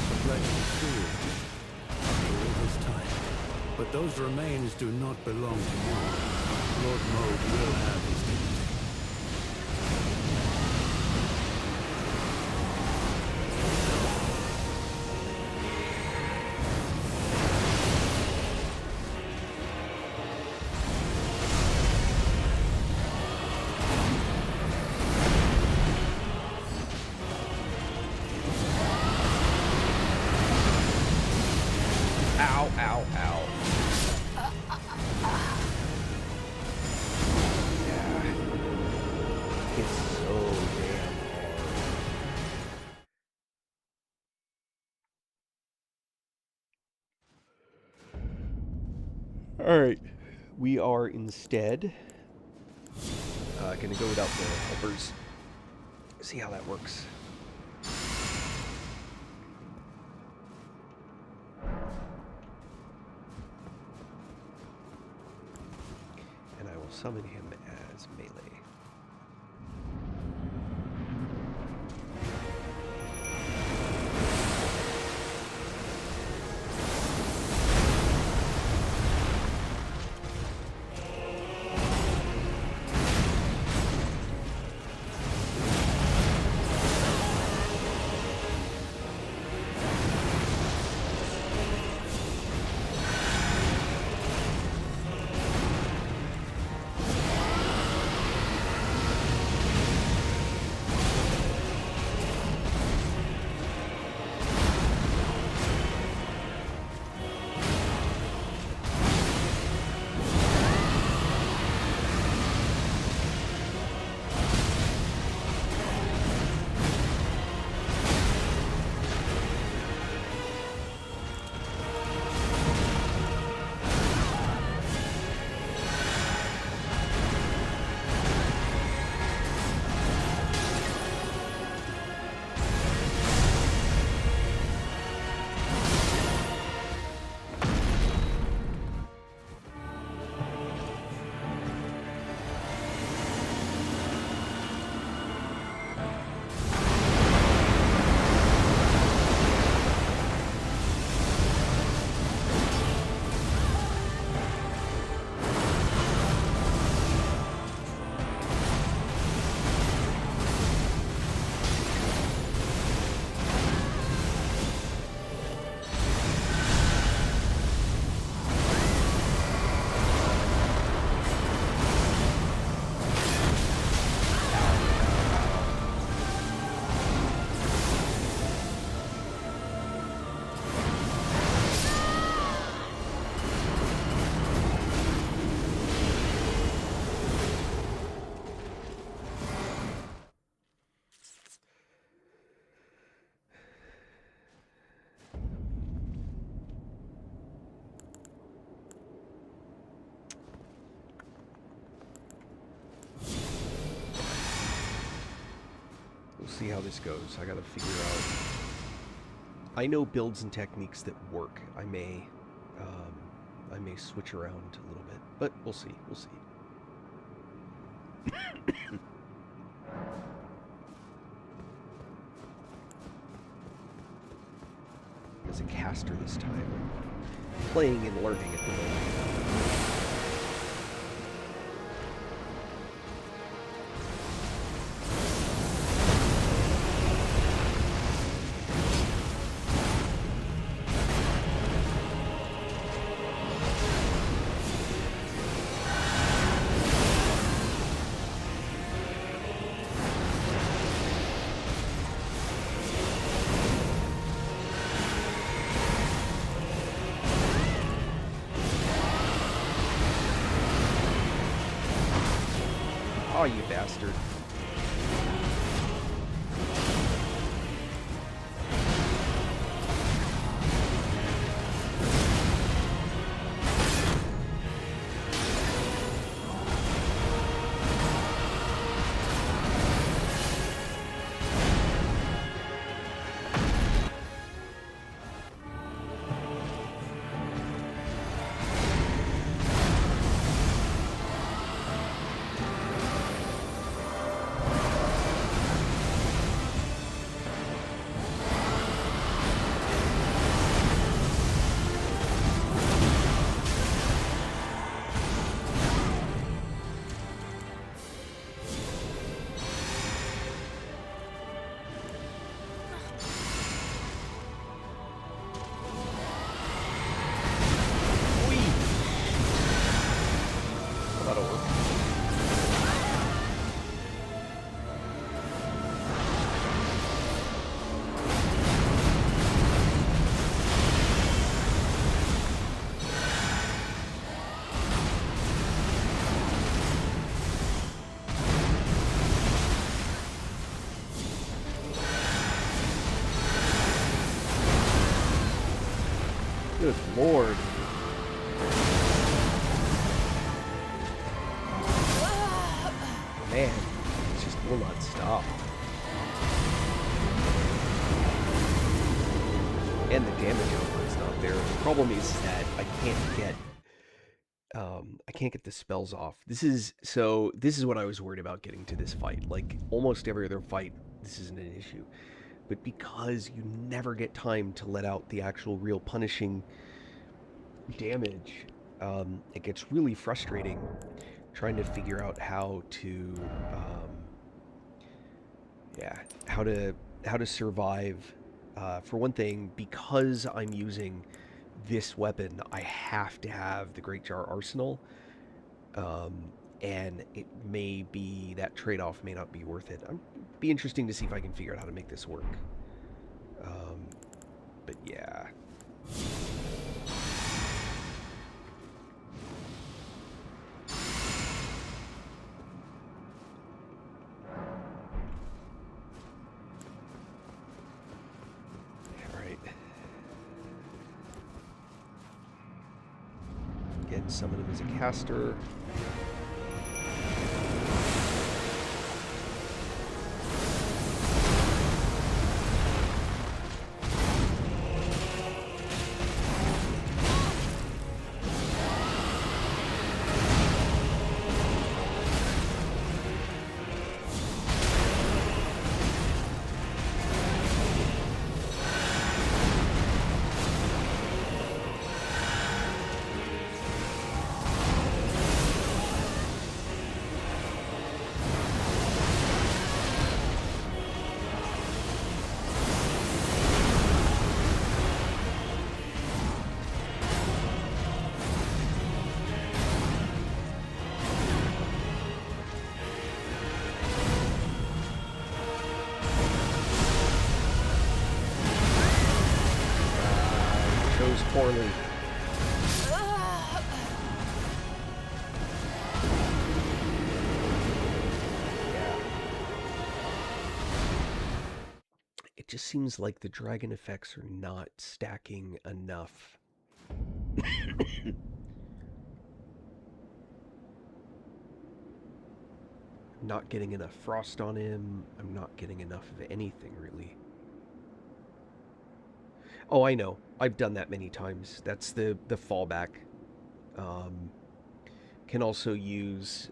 A pleasure to see you. After all this time. But those remains do not belong to you. Lord Mode will have his dignity. Ow, ow, ow. Yeah. It's so damn hard. Alright. We are instead gonna go without the helpers. See how that works. And I will summon him as melee. see how this goes. I gotta figure out. I know builds and techniques that work. I may switch around a little bit, but we'll see. We'll see. As a caster this time, playing and learning at the moment. Oh, you bastard. Good lord. Man, it just will not stop. And the damage output's not there. The problem is that I can't get the spells off. This is what I was worried about getting to this fight. Like almost every other fight, this isn't an issue. But because you never get time to let out the actual real punishing damage, it gets really frustrating trying to figure out how to how to survive. For one thing, because I'm using this weapon, I have to have the Great Jar Arsenal, and it may be that trade-off may not be worth it. It'd be interesting to see if I can figure out how to make this work. But yeah. Alright. Again, summon him as a caster. Poorly. Yeah. It just seems like the dragon effects are not stacking enough. not getting enough frost on him. I'm not getting enough of anything, really. Oh, I know. I've done that many times. That's the fallback. Can also use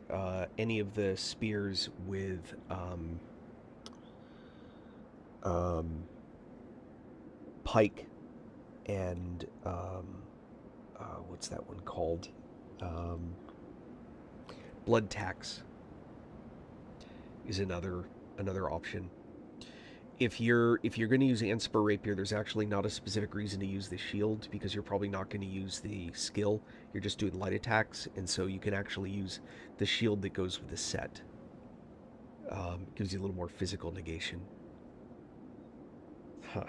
any of the spears with pike and what's that one called? Blood tax is another option. If you're going to use Anspur Rapier, there's actually not a specific reason to use the shield, because you're probably not going to use the skill. You're just doing light attacks, and so you can actually use the shield that goes with the set. Gives you a little more physical negation. Huh.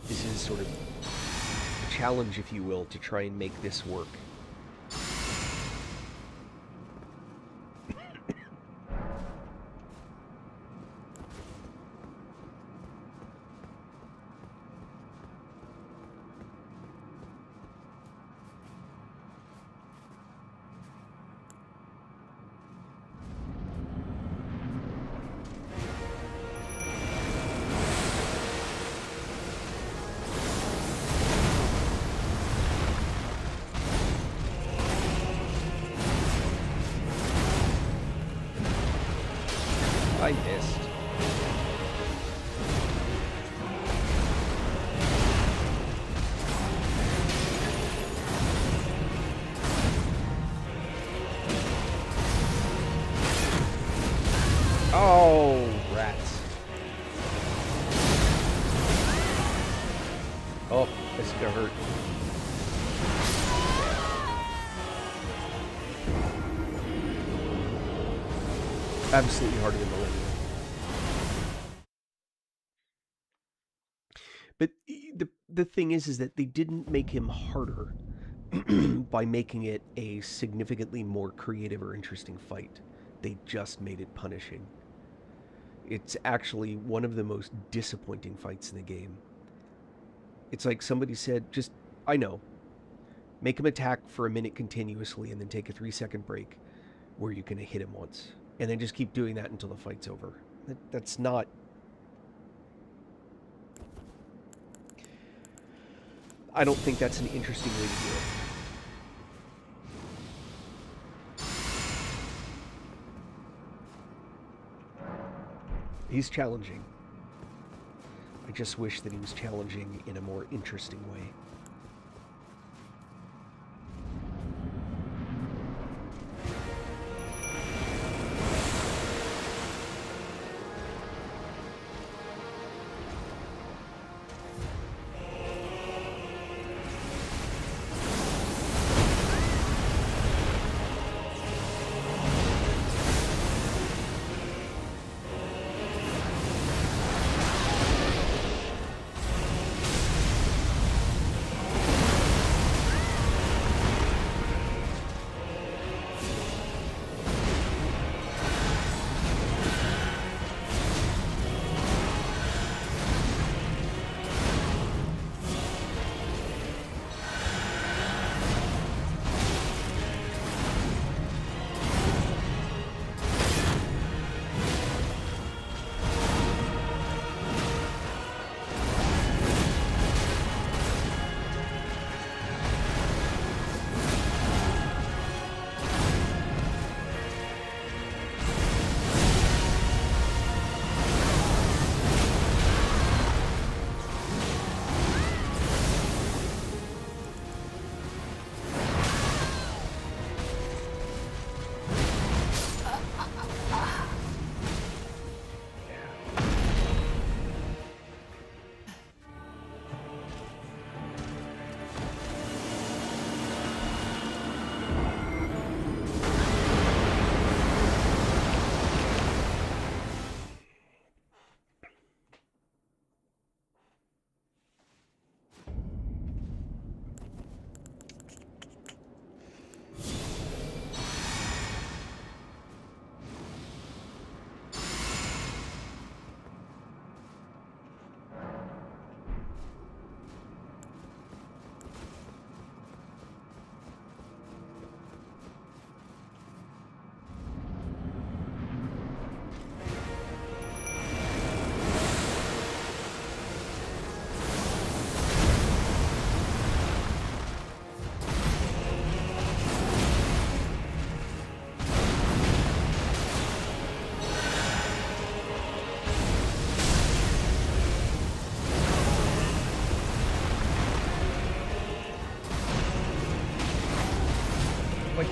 This is sort of a challenge, if you will, to try and make this work. I missed. Oh, rats. Oh, this is gonna hurt. Absolutely harder than Millennium. But the thing is that they didn't make him harder by making it a significantly more creative or interesting fight. They just made it punishing. It's actually one of the most disappointing fights in the game. It's like somebody said, just, I know, make him attack for a minute continuously and then take a 3-second break where you can hit him once. And then just keep doing that until the fight's over. That's not... I don't think that's an interesting way to do it. He's challenging. I just wish that he was challenging in a more interesting way.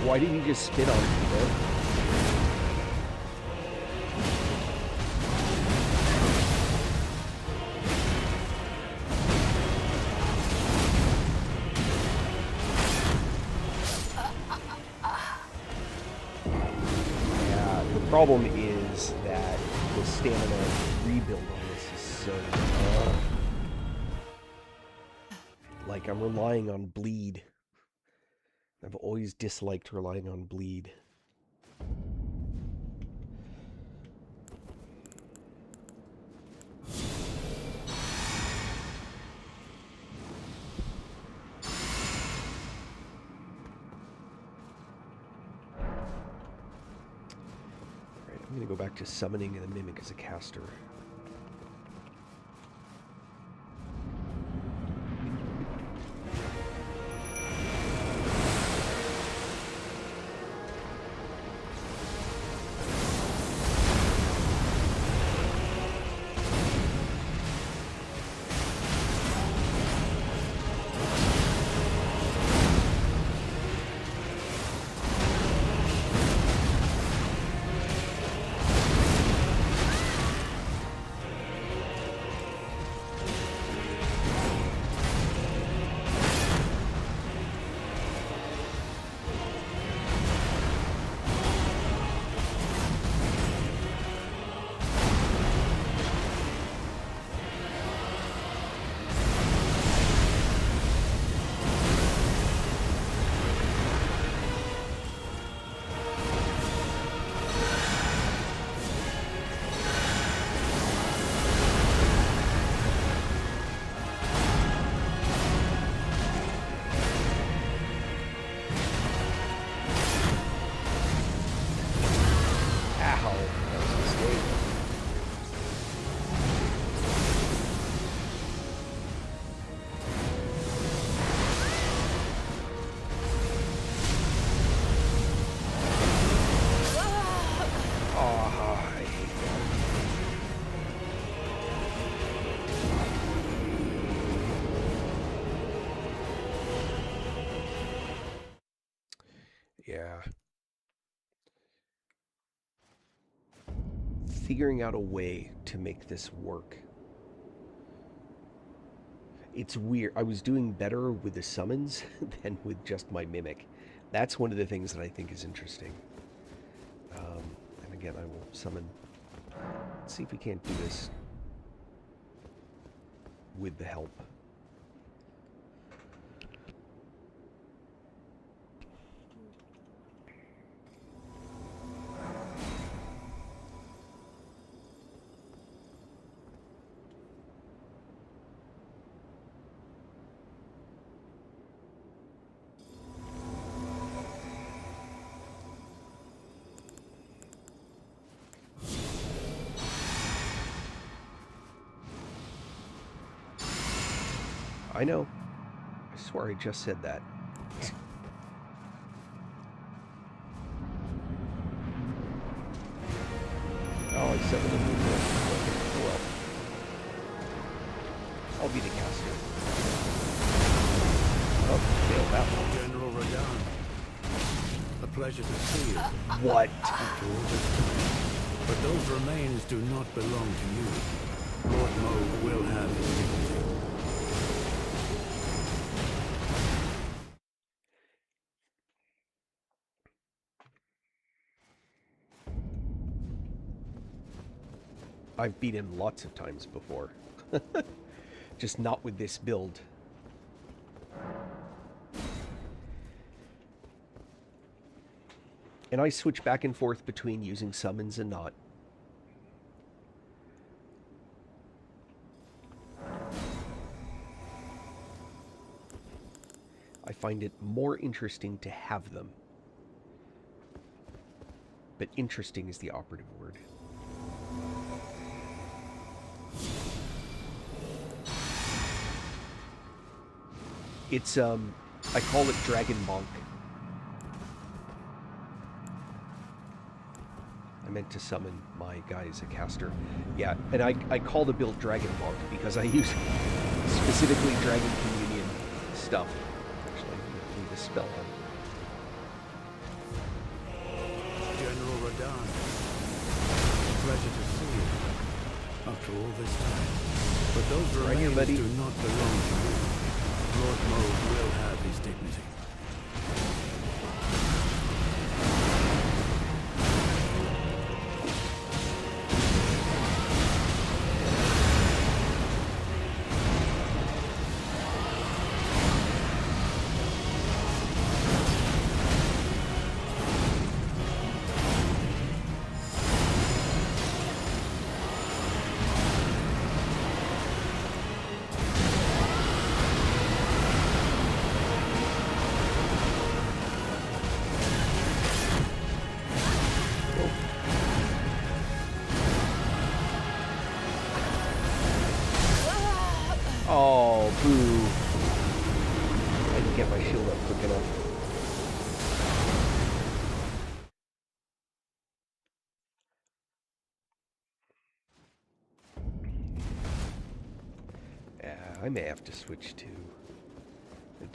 Why didn't you just spit on it, bro? Yeah, the problem is that the stamina rebuild on this is so like I'm relying on bleed. I've always disliked relying on bleed. Alright, I'm gonna go back to summoning the mimic as a caster. Yeah. Figuring out a way to make this work. It's weird. I was doing better with the summons than with just my mimic. That's one of the things that I think is interesting. And again, I will summon. Let's see if we can't do this with the help. I know. I swear I just said that. Oh, I said it. Oh well. I'll be the caster. Oh, failed that one. General Radon. A pleasure to see you. What? But those remains do not belong to you. Lord Mo will have his dignity. I've beat him lots of times before. Just not with this build. And I switch back and forth between using summons and not. I find it more interesting to have them. But interesting is the operative word. It's, I call it Dragon Monk. I meant to summon my guy as a caster. Yeah, and I call the build Dragon Monk because I use specifically Dragon Communion stuff. Actually, I'm going to leave a spell on. Radahn. Pleasure to see you. After all this time. But those Right here, remains buddy. do not belong to you. Lord Mode will have his dignity. Oh, boo. I didn't get my shield up quick enough. I may have to switch to a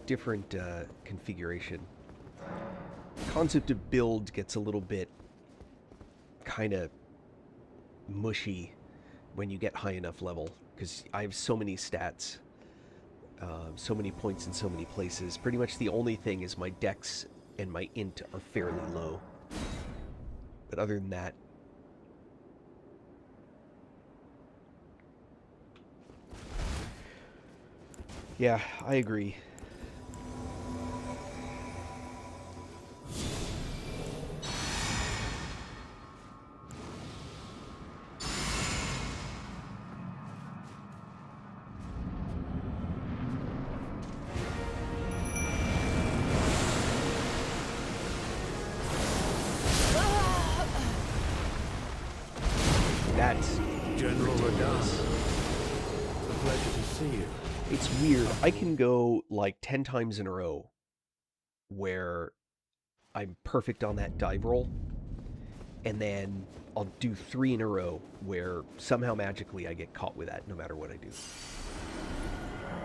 different configuration. Concept of build gets a little bit kind of mushy when you get high enough level, because I have so many stats, so many points in so many places. Pretty much the only thing is my dex and my int are fairly low. But other than that, yeah, I agree. That's General ridiculous. Radahn. A pleasure to see you. It's weird. I can go like 10 times in a row where I'm perfect on that dive roll, and then I'll do 3 in a row where somehow magically I get caught with that no matter what I do.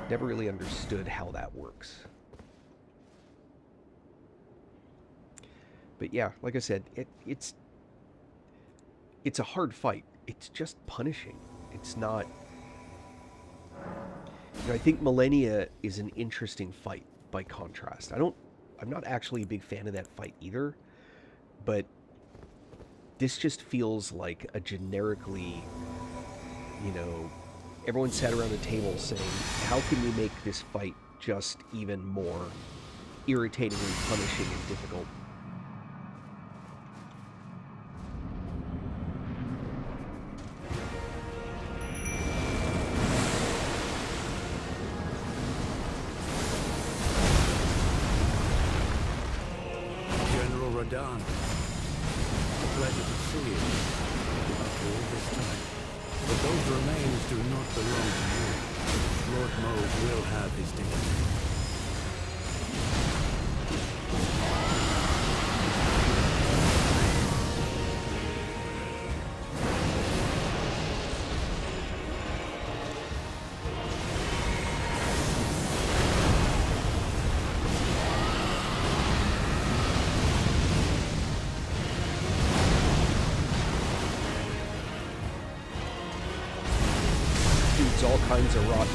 Never really understood how that works. But yeah, like I said, it's a hard fight. It's just punishing. It's not... You know, I think Millennia is an interesting fight by contrast. I'm not actually a big fan of that fight either, but this just feels like a generically, you know, everyone sat around a table saying, how can we make this fight just even more irritatingly punishing and difficult? General Radahn. A pleasure to see you. After all this time. But those remains do not belong to you. Lord Mode will have his dignity. Dude's all kinds of rotten.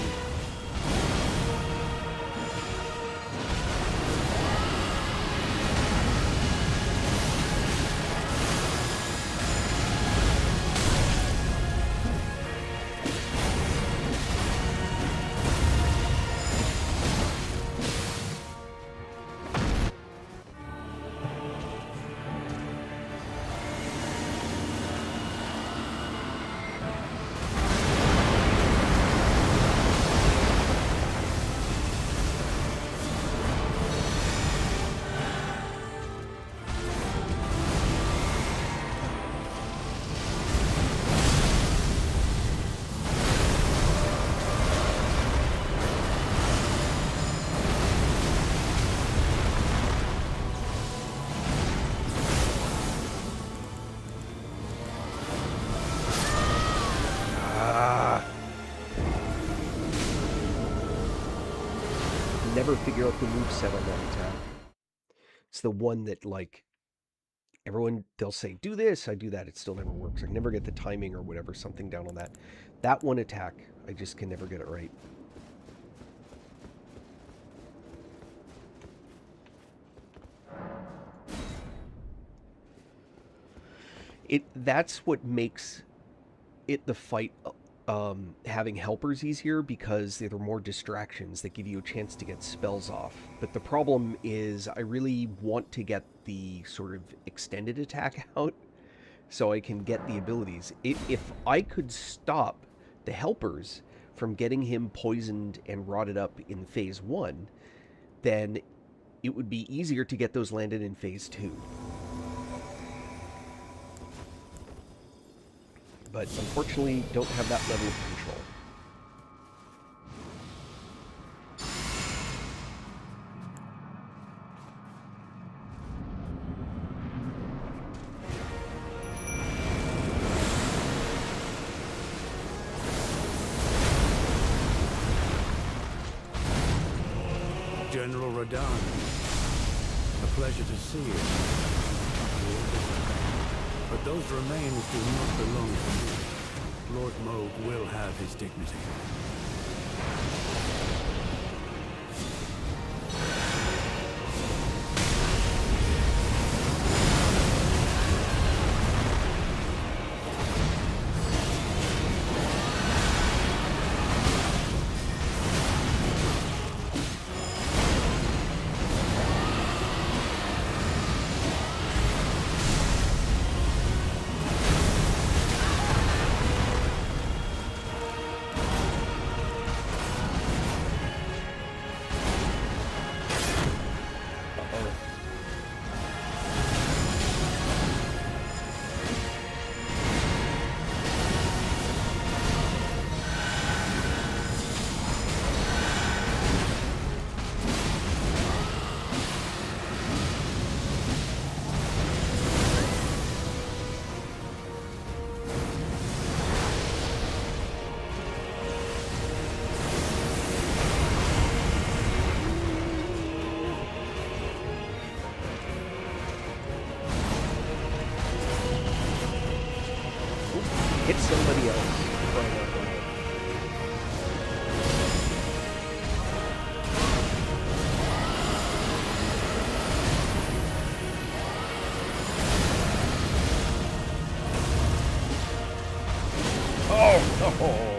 Never figure out the moveset on that attack. It's the one that, like, everyone, they'll say, do this, I do that, it still never works. I can never get the timing or whatever, something down on that. That one attack, I just can never get it right. That's what makes it the fight, having helpers easier, because there are more distractions that give you a chance to get spells off. But the problem is I really want to get the sort of extended attack out so I can get the abilities. If I could stop the helpers from getting him poisoned and rotted up in phase 1, then it would be easier to get those landed in phase 2. But unfortunately, don't have that level of control. General Radahn, a pleasure to see you. But those remains do not belong to you. Lord Moog will have his dignity. Hit somebody else. Right out the way. Oh, no.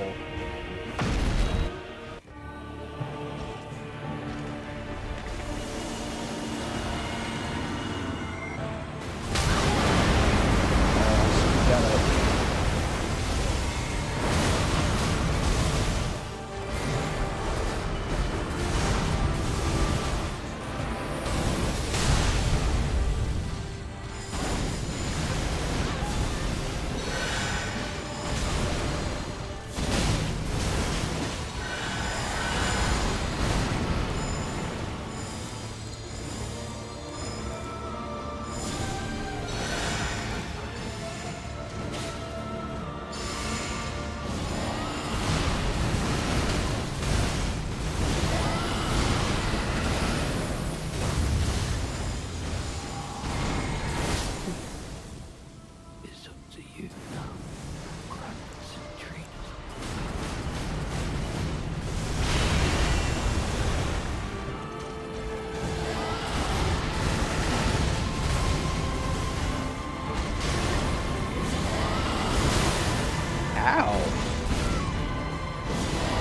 Ow.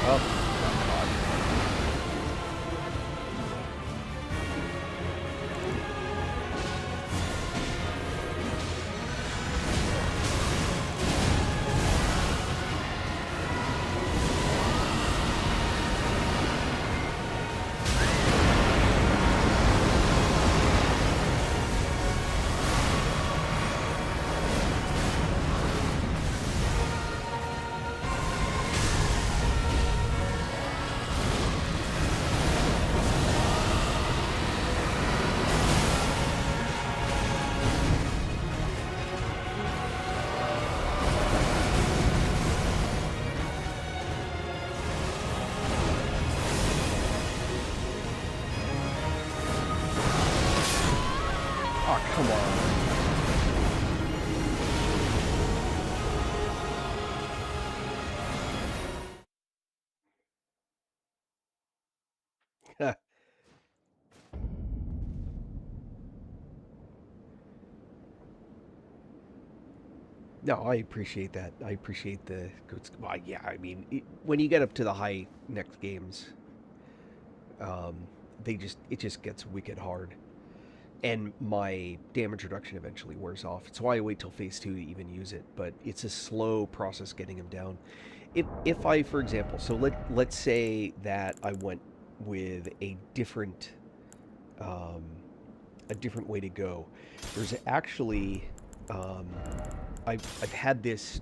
Oh, God. No, I appreciate that. I appreciate the good. Well, yeah, I mean, when you get up to the high next games, um, it just gets wicked hard, and my damage reduction eventually wears off. It's why I wait till phase 2 to even use it. But it's a slow process getting him down. If I, for example, so let's say that I went with um, a different way to go. There's actually um, I've had this.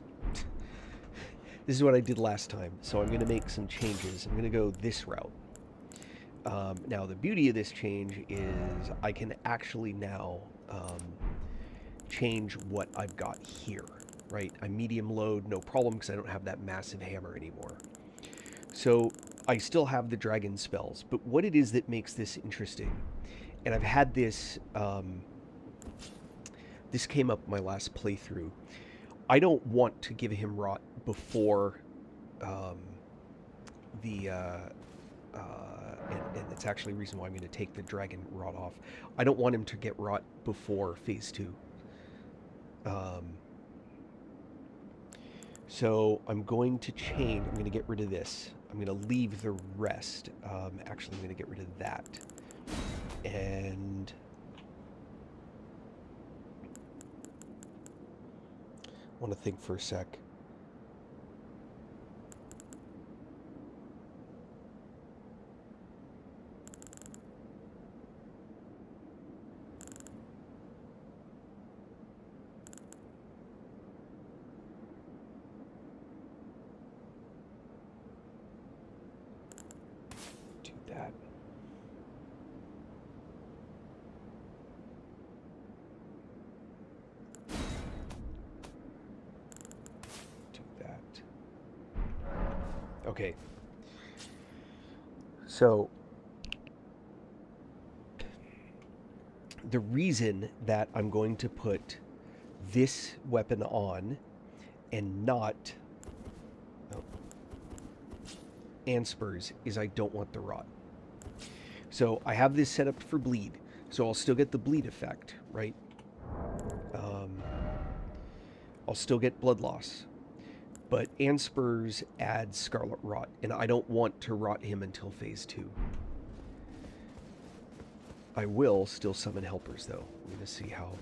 This is what I did last time, so I'm going to make some changes. I'm going to go this route. Now, the beauty of this change is I can actually now change what I've got here, right? I'm medium load, no problem, because I don't have that massive hammer anymore. So I still have the dragon spells, but what it is that makes this interesting, and I've had this, this came up my last playthrough. I don't want to give him rot before the and it's actually a reason why I'm going to take the dragon rot off. I don't want him to get rot before phase 2. So I'm going to change. I'm going to get rid of this. I'm going to leave the rest. Actually, I'm going to get rid of that. And I want to think for a sec. Do that. Okay. So the reason that I'm going to put this weapon on and not Anspers is I don't want the rot. So I have this set up for bleed, so I'll still get the bleed effect, right? I'll still get blood loss. But Anspers adds Scarlet Rot, and I don't want to rot him until phase 2. I will still summon helpers, though. I'm going to see how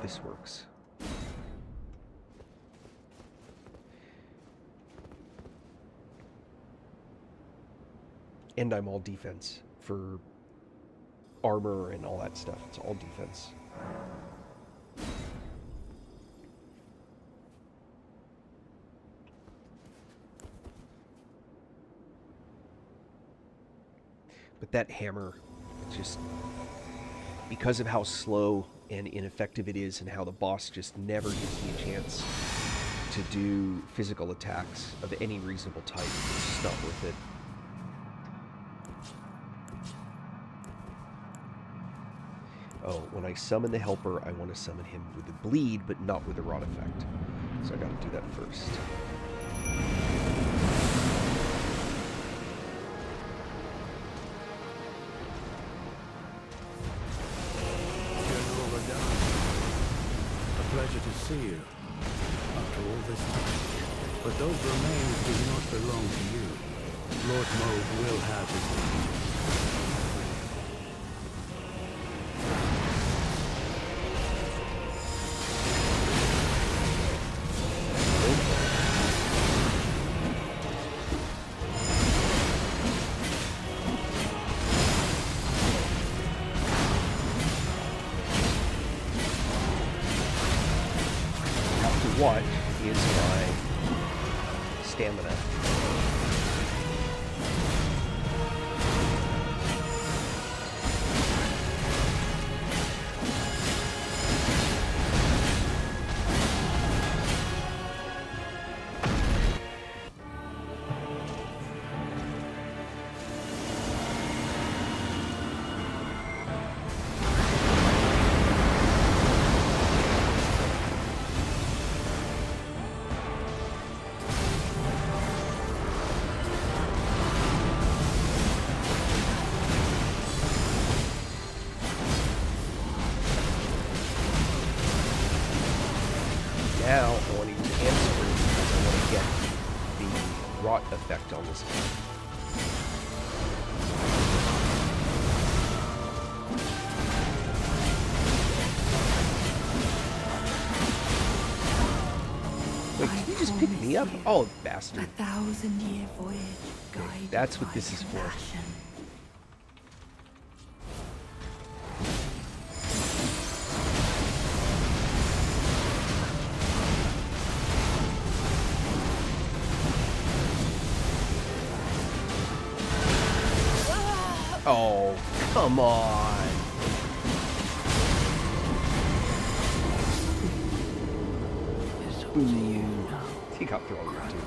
this works. And I'm all defense for armor and all that stuff. It's all defense. But that hammer, it's just because of how slow and ineffective it is and how the boss just never gives me a chance to do physical attacks of any reasonable type. It's just not worth it. Oh, when I summon the helper, I want to summon him with the bleed, but not with the rot effect. So I gotta do that first. Pleasure to see you after all this time. But those remains do not belong to you. Lord Mauve will have his vengeance. What is my stamina? rot effect on this. Wait, did you just pick me up? Oh, bastard. 1,000-year voyage guided That's what by this is for. compassion. Oh, come on. It's up to you now. He got through all your too.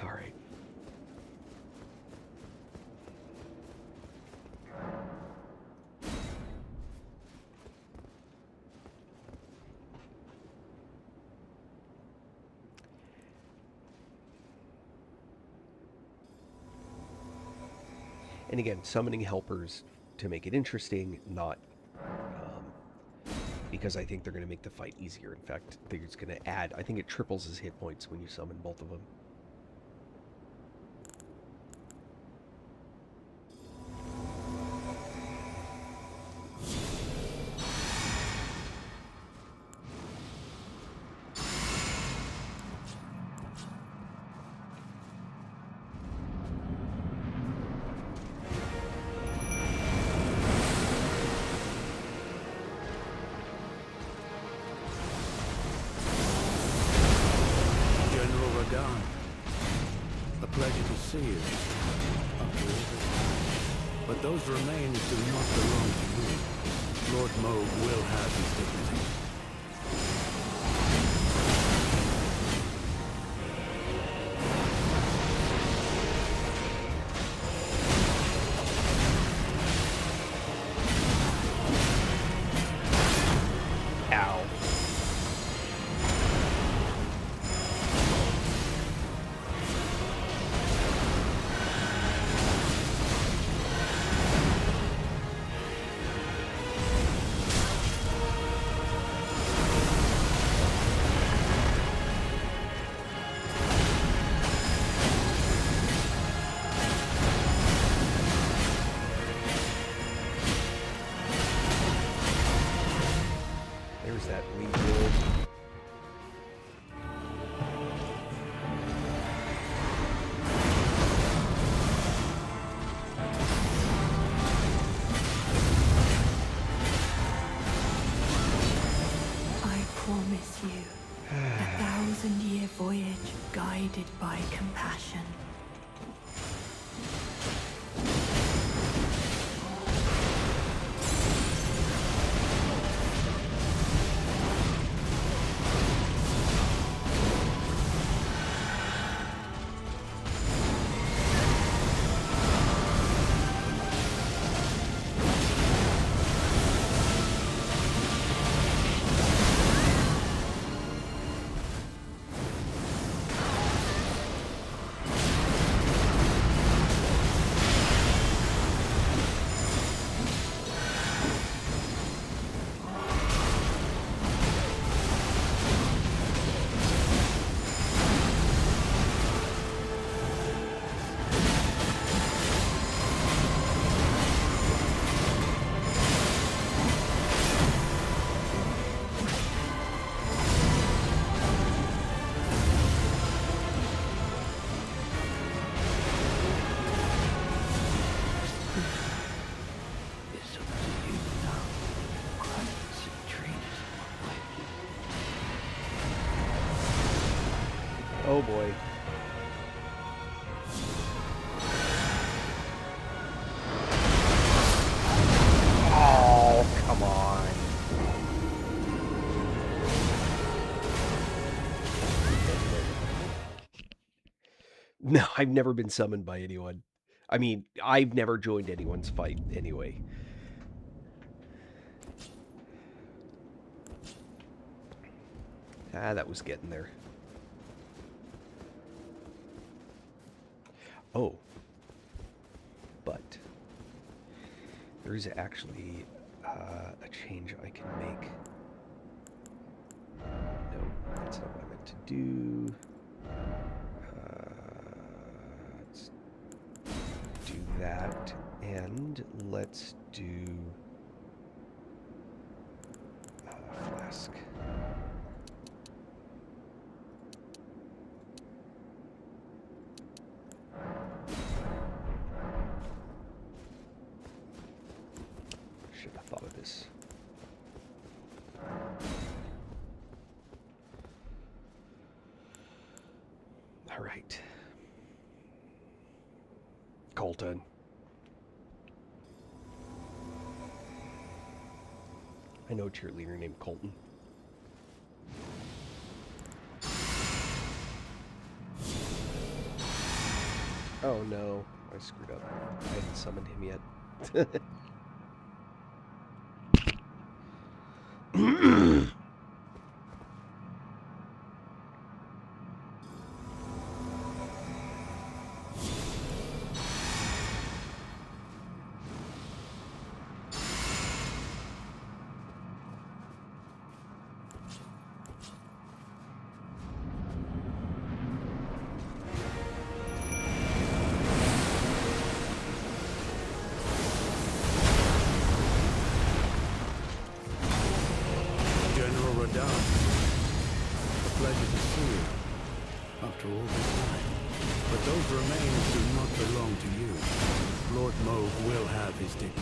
All right. And again, summoning helpers to make it interesting, not because I think they're going to make the fight easier. In fact, I think it's going to add, I think it triples his hit points when you summon both of them. A pleasure to see you. But those remains do not belong to you. Lord Moog will have his dignity. Ow. There's that rebuild. I promise you, 1,000-year voyage guided by compassion. It's up to you now. Concentrate. Oh boy. Oh, come on. No, I've never been summoned by anyone. I mean, I've never joined anyone's fight anyway. Ah, that was getting there. Oh. But There is actually a change I can make. No, that's not what I meant to do. Let's do that, and let's do flask. Should have thought of this. All right. Colton. I know a cheerleader named Colton. Oh no, I screwed up. I haven't summoned him yet. After all this time. But those remains do not belong to you. Lord Moog will have his dignity.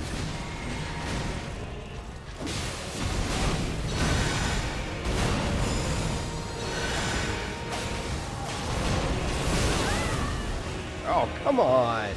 Oh, come on!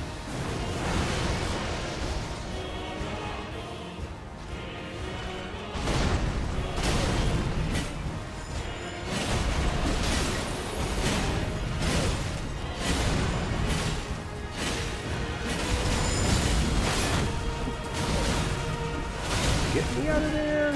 Get me out of there!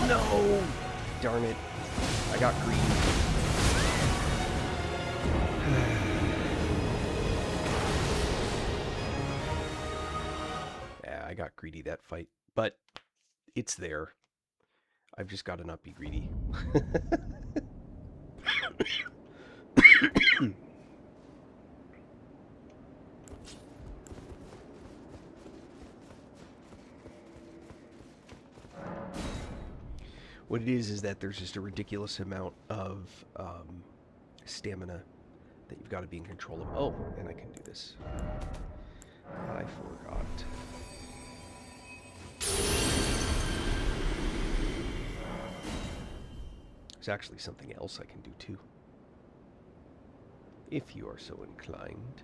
No! Darn it. I got greedy. Yeah, I got greedy that fight. But it's there. I've just got to not be greedy. What it is that there's just a ridiculous amount of stamina that you've got to be in control of. Oh, and I can do this. There's actually something else I can do too. If you are so inclined.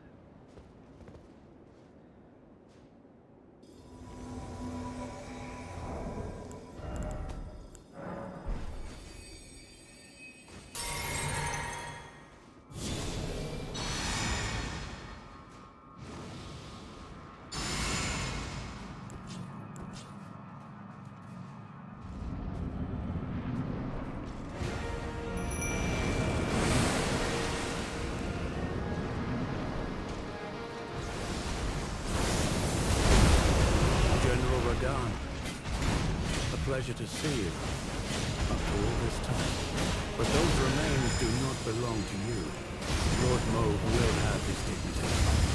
Pleasure to see you after all this time. But those remains do not belong to you. Lord Moog will have his dignity.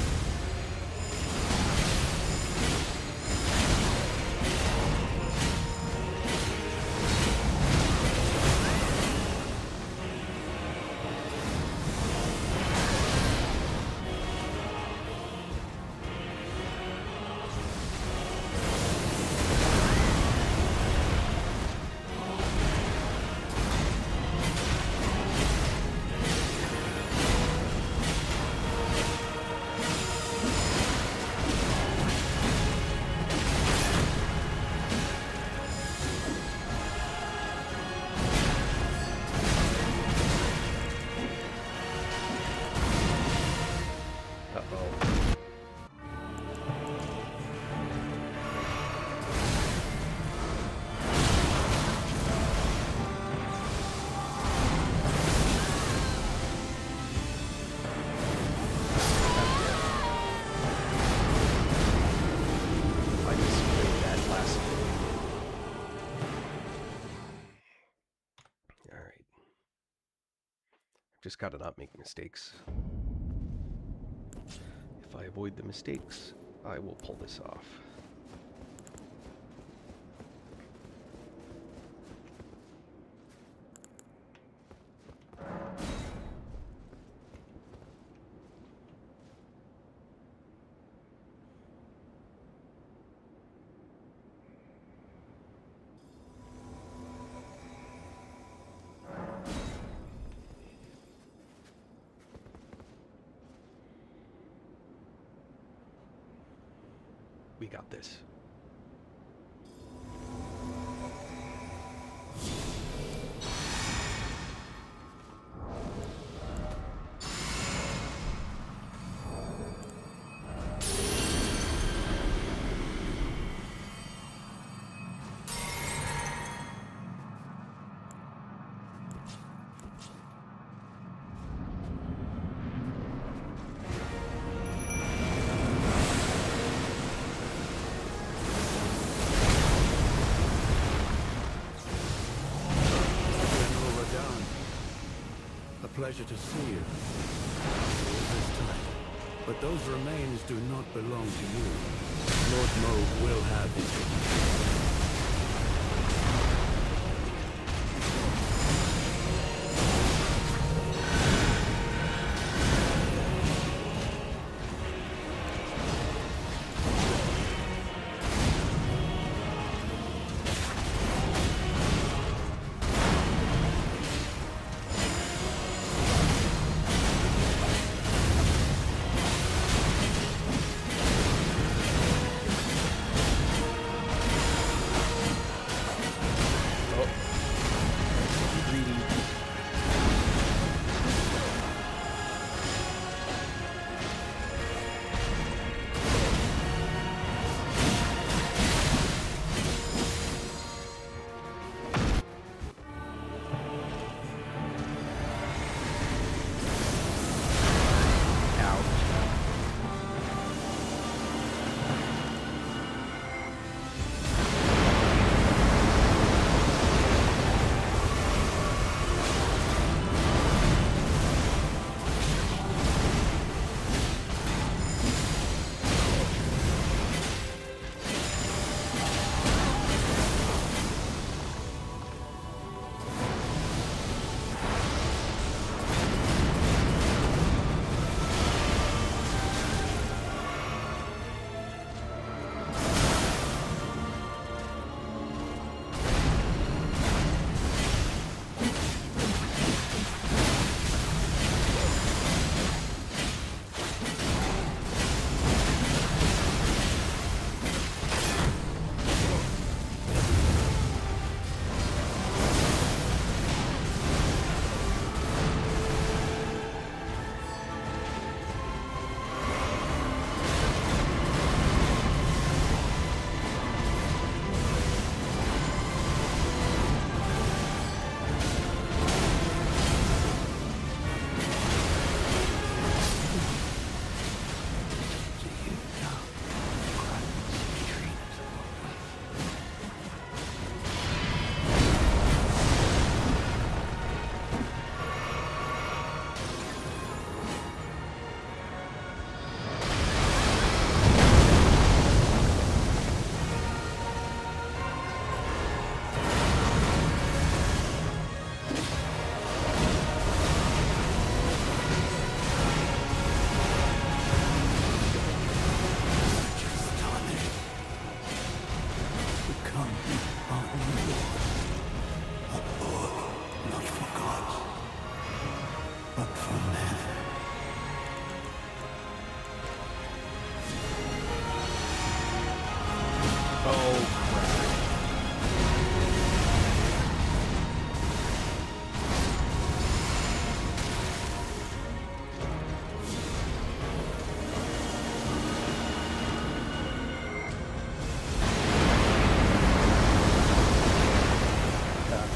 Just gotta not make mistakes. If I avoid the mistakes, I will pull this off. We got this. Pleasure to see you all this time. But those remains do not belong to you. Lord Moog will have his dignity.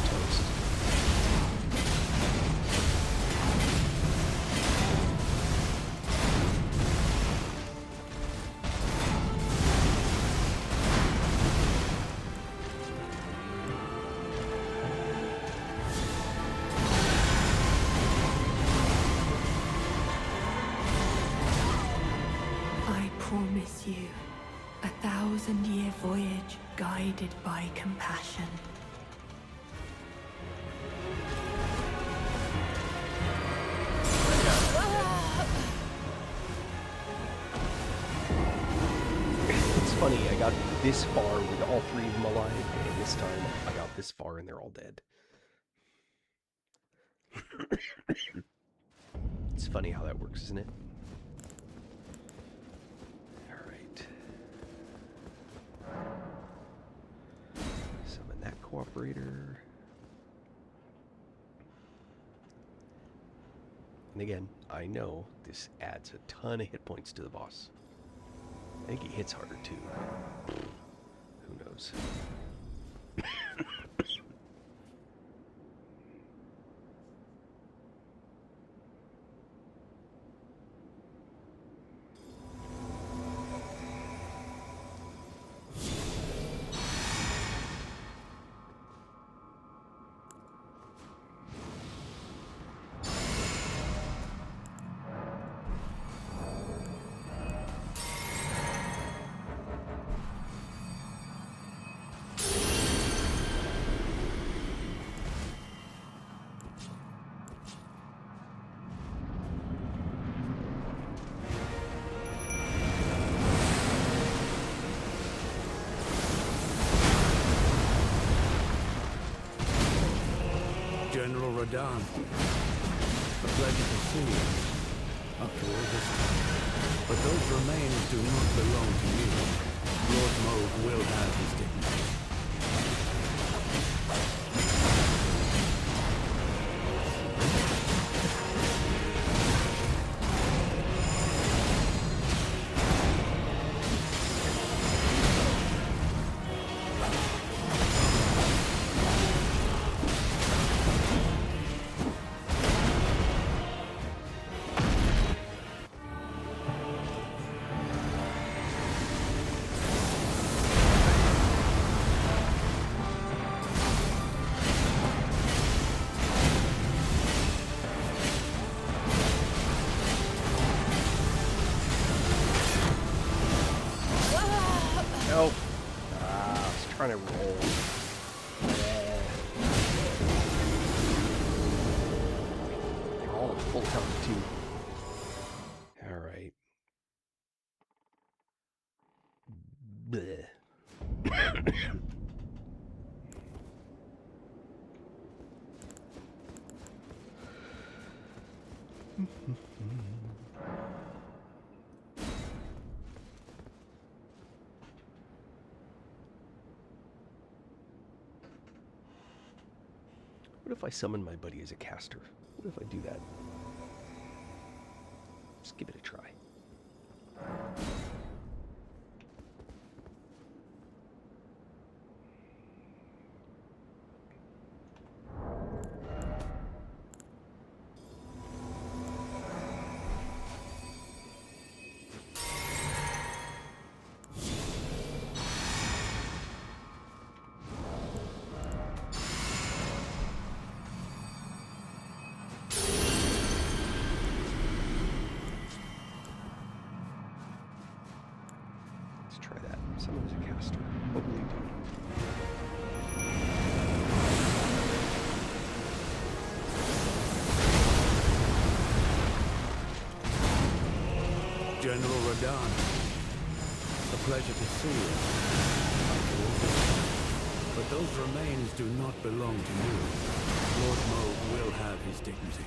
Toast. I promise you, 1,000-year voyage guided by compassion. It's funny, I got this far with all three of them alive, and this time I got this far and they're all dead. It's funny how that works, isn't it? Alright. Summon that cooperator. And again, I know this adds a ton of hit points to the boss. I think he hits harder too. Who knows? General Radahn, a pleasure to see you. After all this time. But those remains do not belong to you. Lord Moog will have his dignity. Nope. I was trying to roll. They're all full health too. Alright. Bleh. What if I summon my buddy as a caster? What if I do that? Let's give it a try. Let's try that. Summon as a caster. What will he do? General Radahn, a pleasure to see you. After all this time. But those remains do not belong to you. Lord Moog will have his dignity.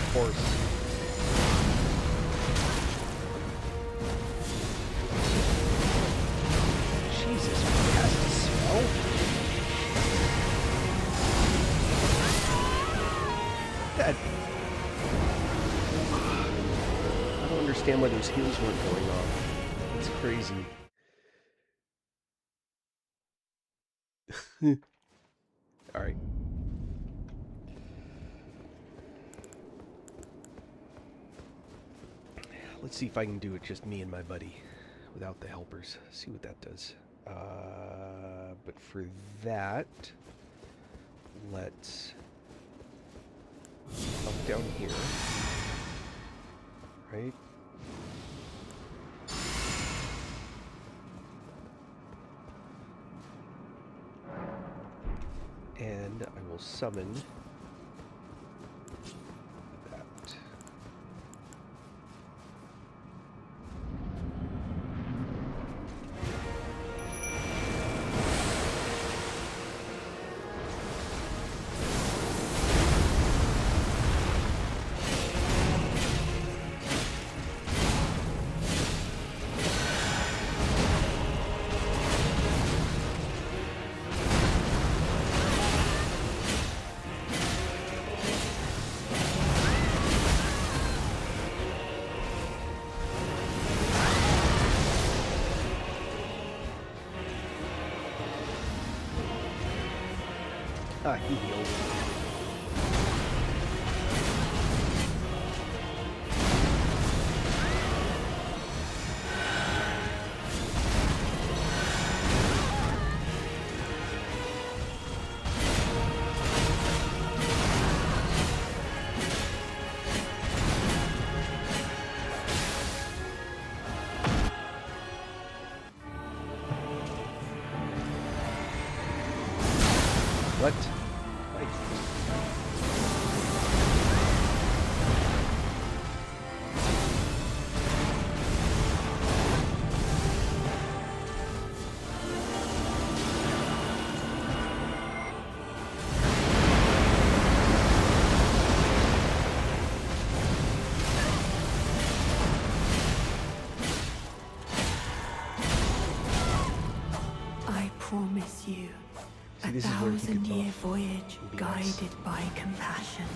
Of course. Jesus, what has to smell? That. I don't understand why those heals weren't going off. It's crazy. Alright. Let's see if I can do it just me and my buddy without the helpers. See what that does. But for that, let's up down here. Right? And I will summon that. Ah, he healed. What? I promise you See, a this is where he could 1,000-year buff. voyage Would be guided nice. by compassion.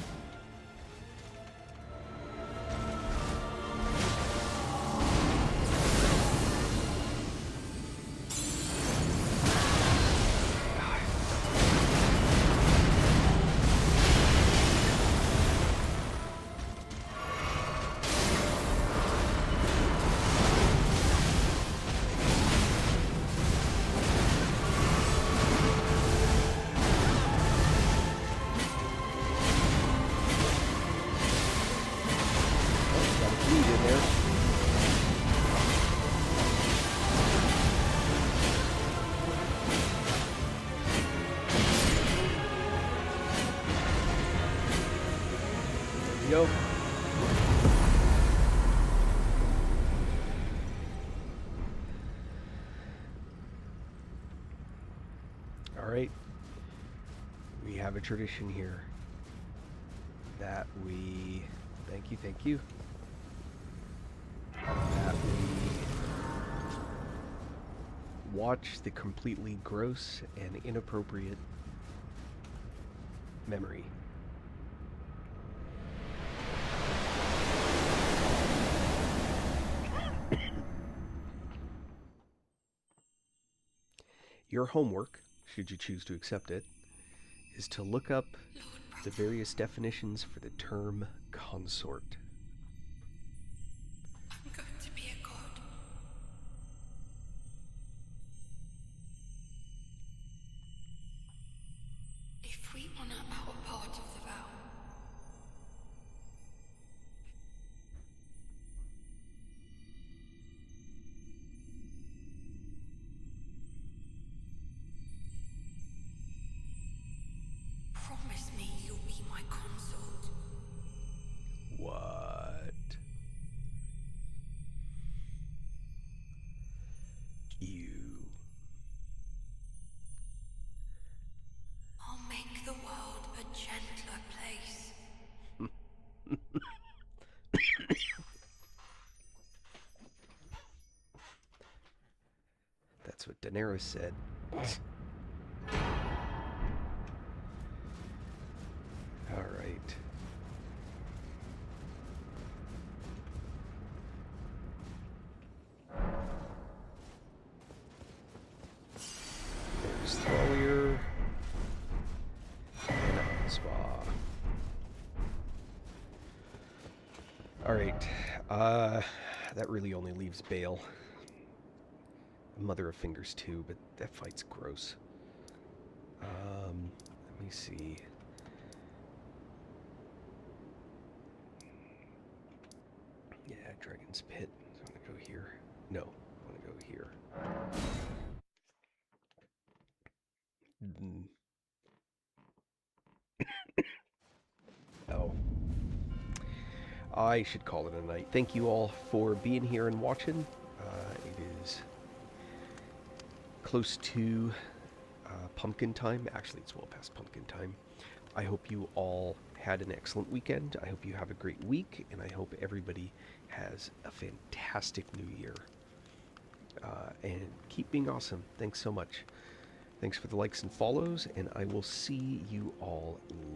Got a bleed in there. There we go. All right. We have a tradition here that we thank you. That we watch the completely gross and inappropriate memory. Your homework, should you choose to accept it, is to look up the various definitions for the term consort. I'm going to be a god. If we honor our part of the vow, promise me you'll be my consort. What? That's what Daenerys said. All right. There's Thralier and Spa. All right. That really only leaves Bale. Mother of Fingers too, but that fight's gross. Let me see. Yeah, Dragon's Pit. So I'm gonna go here. No, I want to go here. Mm. Oh. I should call it a night. Thank you all for being here and watching. It is close to pumpkin time. Actually, it's well past pumpkin time. I hope you all had an excellent weekend. I hope you have a great week, and I hope everybody has a fantastic new year. And keep being awesome. Thanks so much. Thanks for the likes and follows, and I will see you all later.